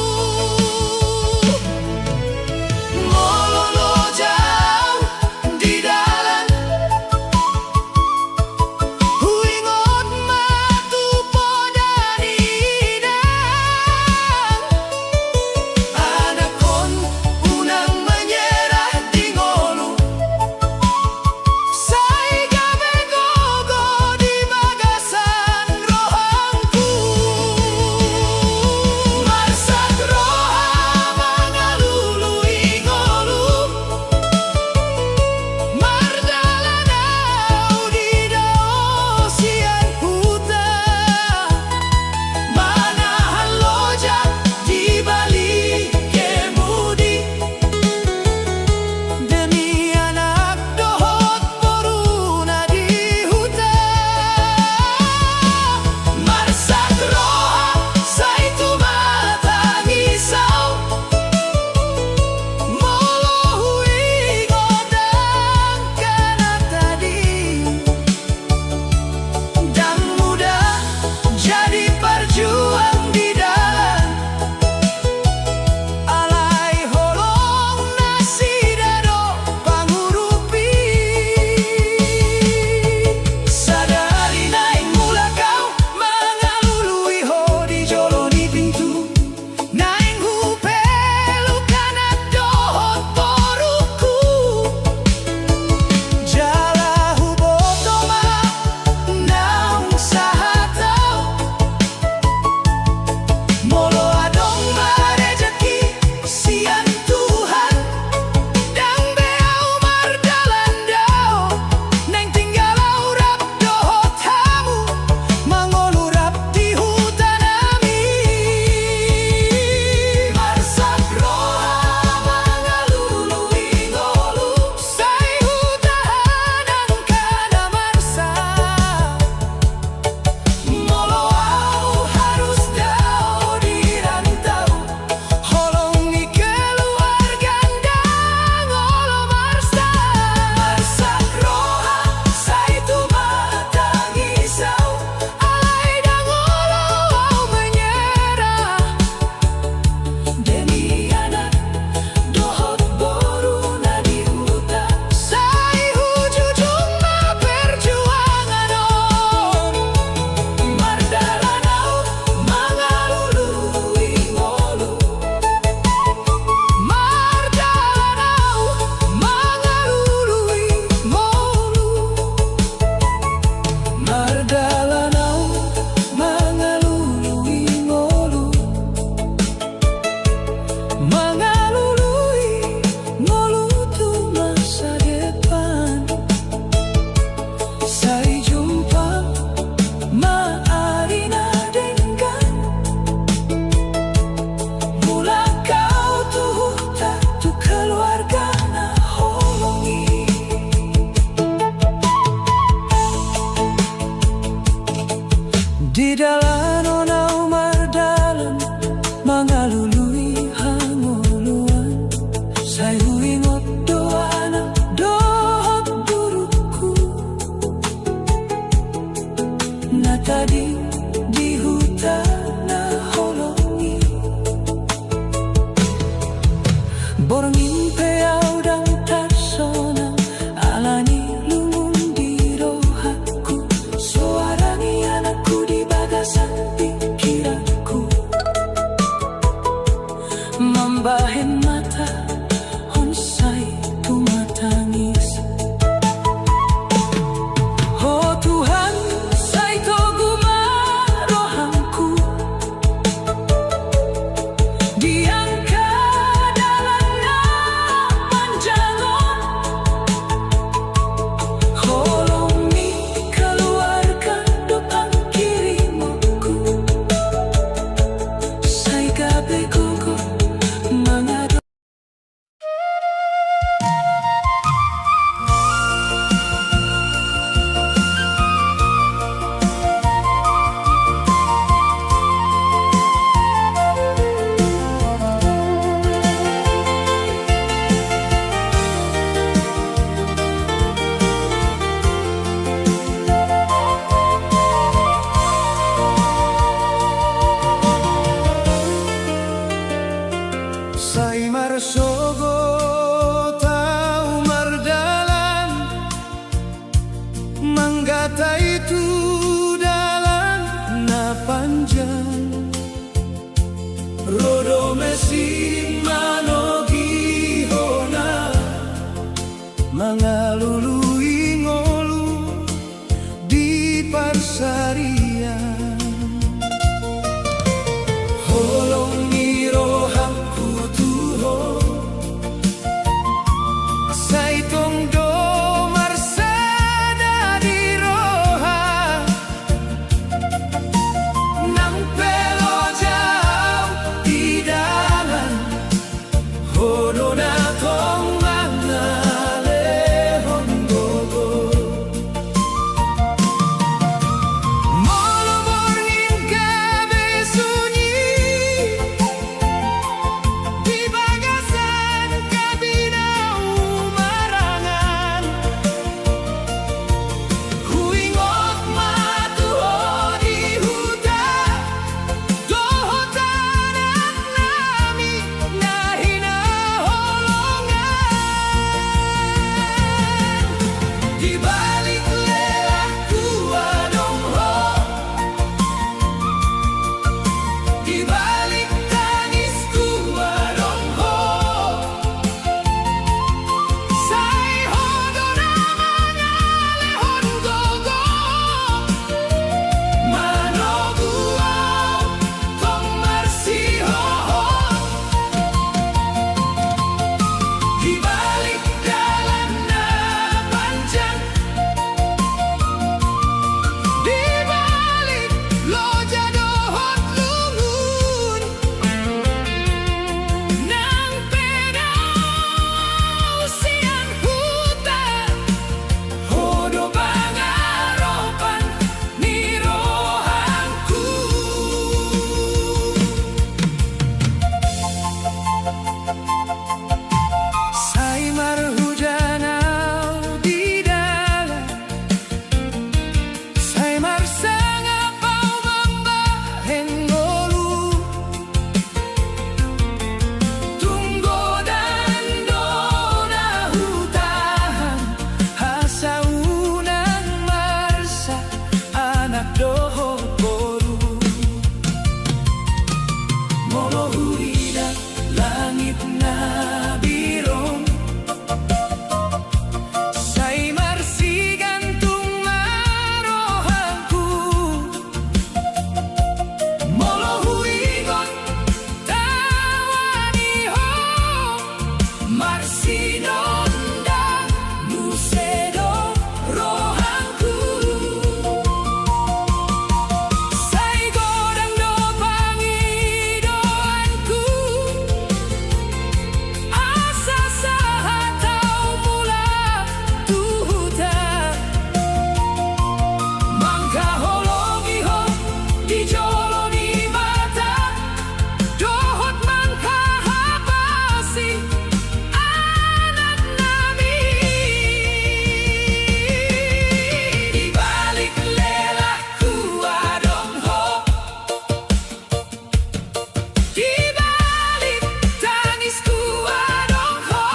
Di balik tangisku adong ho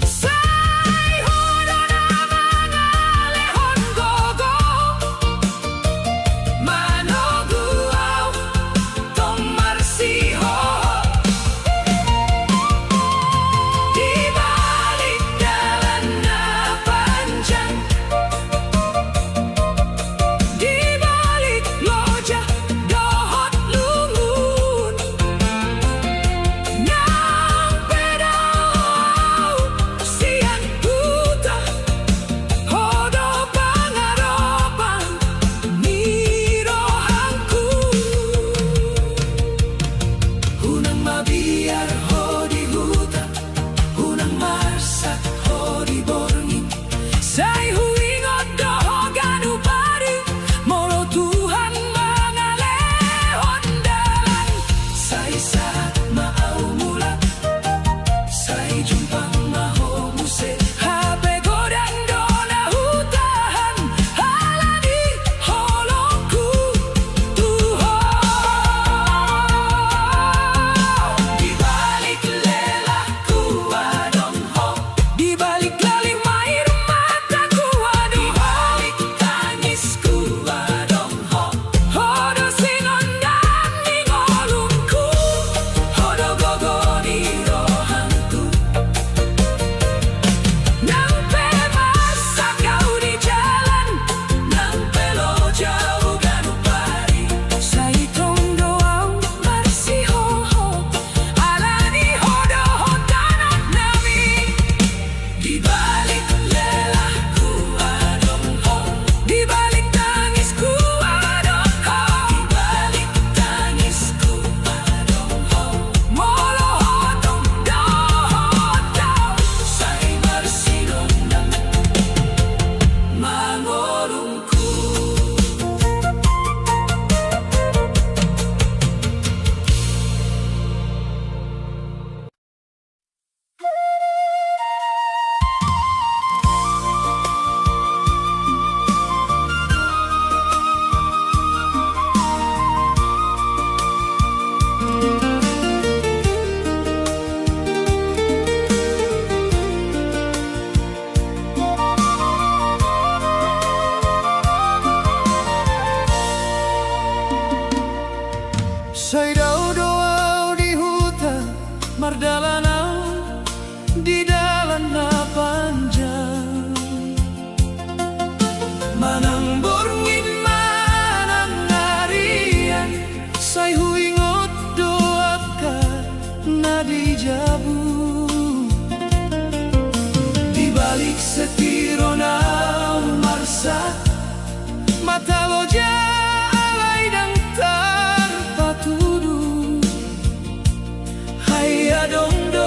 Sai hodona mangalehon gogo Manoguau tong marsiho Di balik jalan na panjang Di balik loja dohot lungun Nang pedau siang buta Hodo pangaropan nirohanku Hunang mabiar hodi huta Hunang marsak hodi borngin Sai huingot doho ganu pari Molo Tuhan mangalehon dalan Sai saat mau mula Sai jumpang maho muse Hape godang dona hutahan Halani holongku Tuho Di balik lelaku adong ho Di balik lalih mair mataku adong Di balik tangisku adong ho Hodo sinondang ningolungku Hodo gogoni rohanku Nang pe masak kau di jalan Nang pe lo jauh ganu pari Sai tong doang marsiho Alani hodo hotanat nami Di balik lelaku adong ho Di balik tangisku adong ho Di balik tangisku adong ho Molo hotong dohotau Sai marsinondang mangolungku Sai dau doau di hutan Mardalanau di dalan na panjang Manang borngin manang narian Sai huingot doaka na di jabu Di balik setiro na marsa Mata loja alay dang tanpa tuduh Hai adong do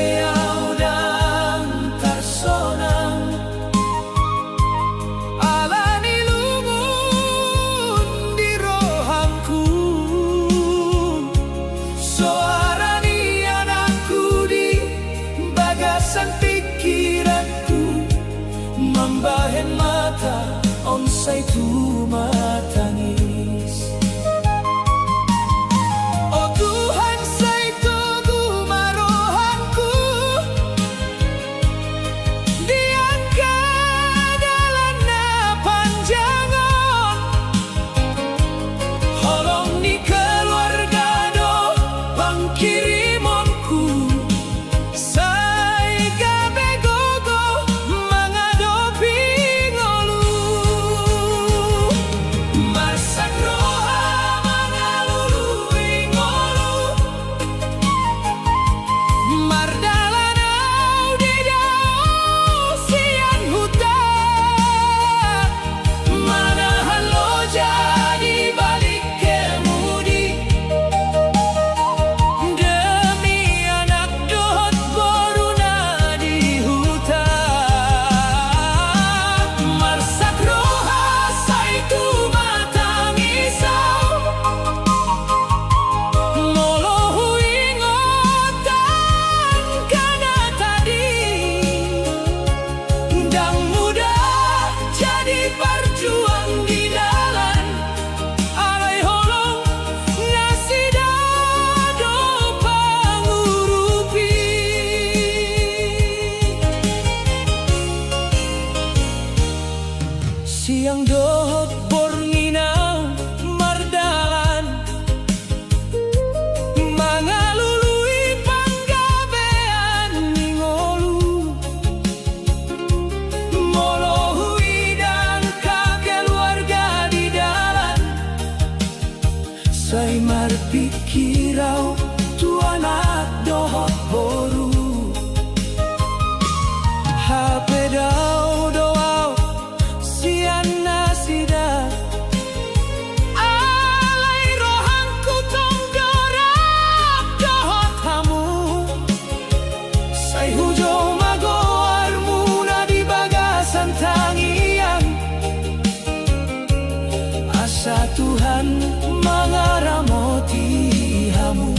beau dan tarsonang alani lumun di rohanku suarani anakku di bagasan pikiranku membahen mata onsai tu matangis. Oh Tuhan sai tugu marohanku diangkat dalam panjangan holong ni keluarga do pangkirimonku sai gabe gogo mengadopi ngolu masak roha mengalului ngolu mardalanau di dau sian hutan manahan lo jadi balik kemudi demi anak dohot boruna di hutan marsak roha saitu matangisau molohu ingotan kana tadi dang muda jadi perjuang di dalan alai holong ngasih dado pangurupi siang dohot bornginau mardalan mangalului panggabean ningolu molohui dan keluarga di dalan sai marpikirau tu anak dohot boru hape dau doau sian nasida alai rohanku tonggorak dohot hamu sai hujo magoar muna di bagasan tangian asa Tuhan mengaramoti hamu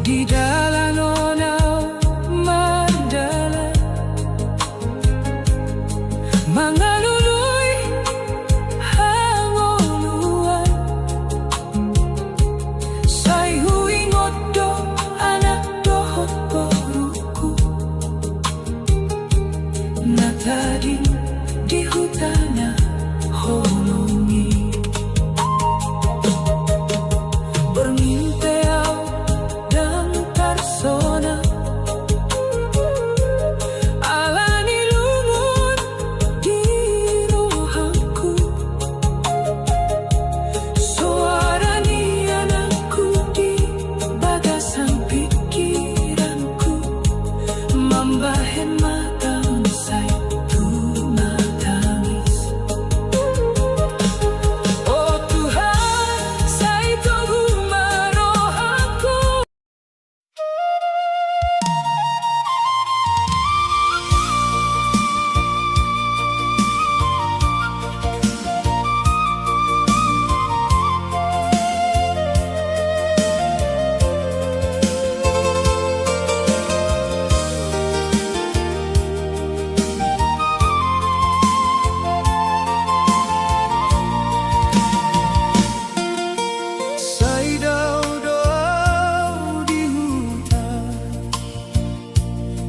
di dalan onau mandala mangaluluy hangoluan say huingot do anak dohot boruku na tadi di hutana honongi berminteau dan persona alani lungun di rohanku suara ni anakku di bagasan pikiranku mambahen mata unsay tumatangis oh Tuhan say tugumaro aku say daw-daw di hutan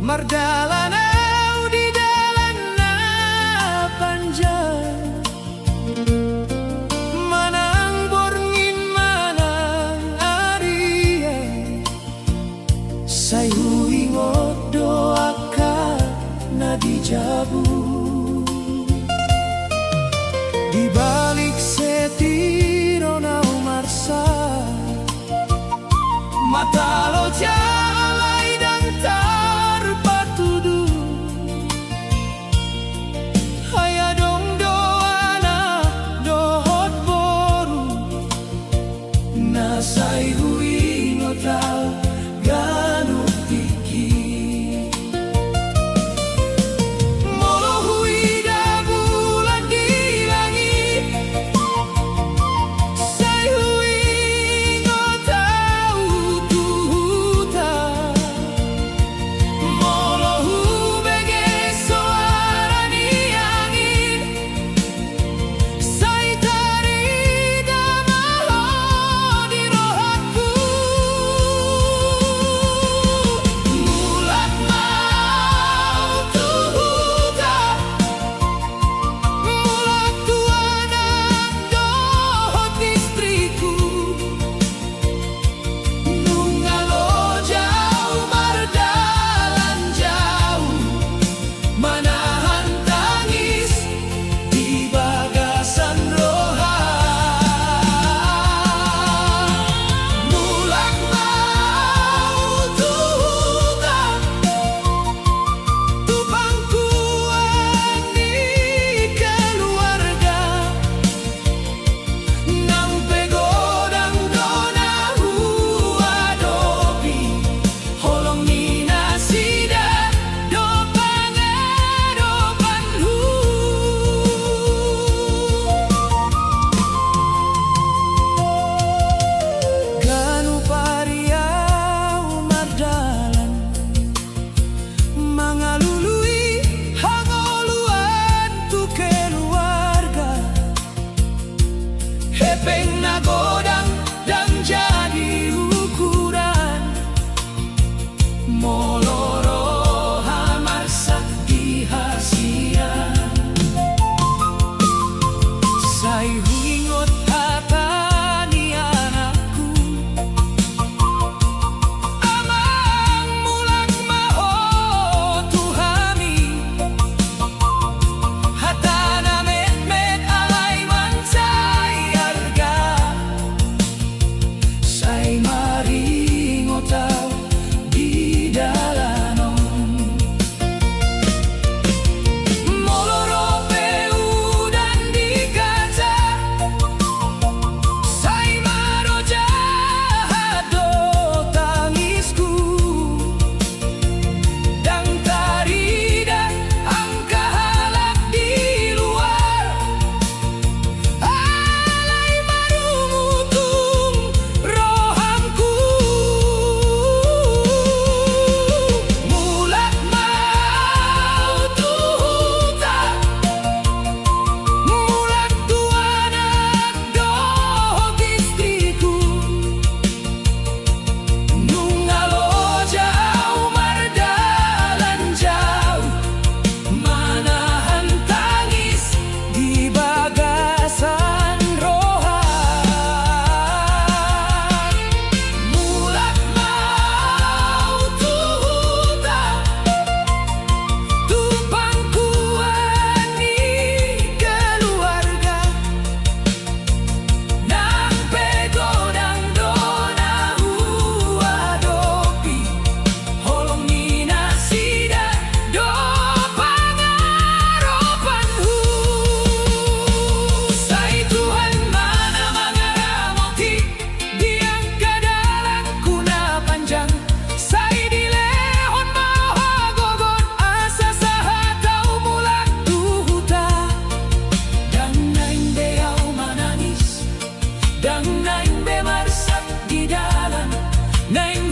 mardalanau di dalan na panjang manang borngin manang ariay say huingot doaka na dijabu di balik setiro na umarsa mata lo jalai dan terpatudu haya dong doana dohot boru nasay huingotal ganu tiki molo na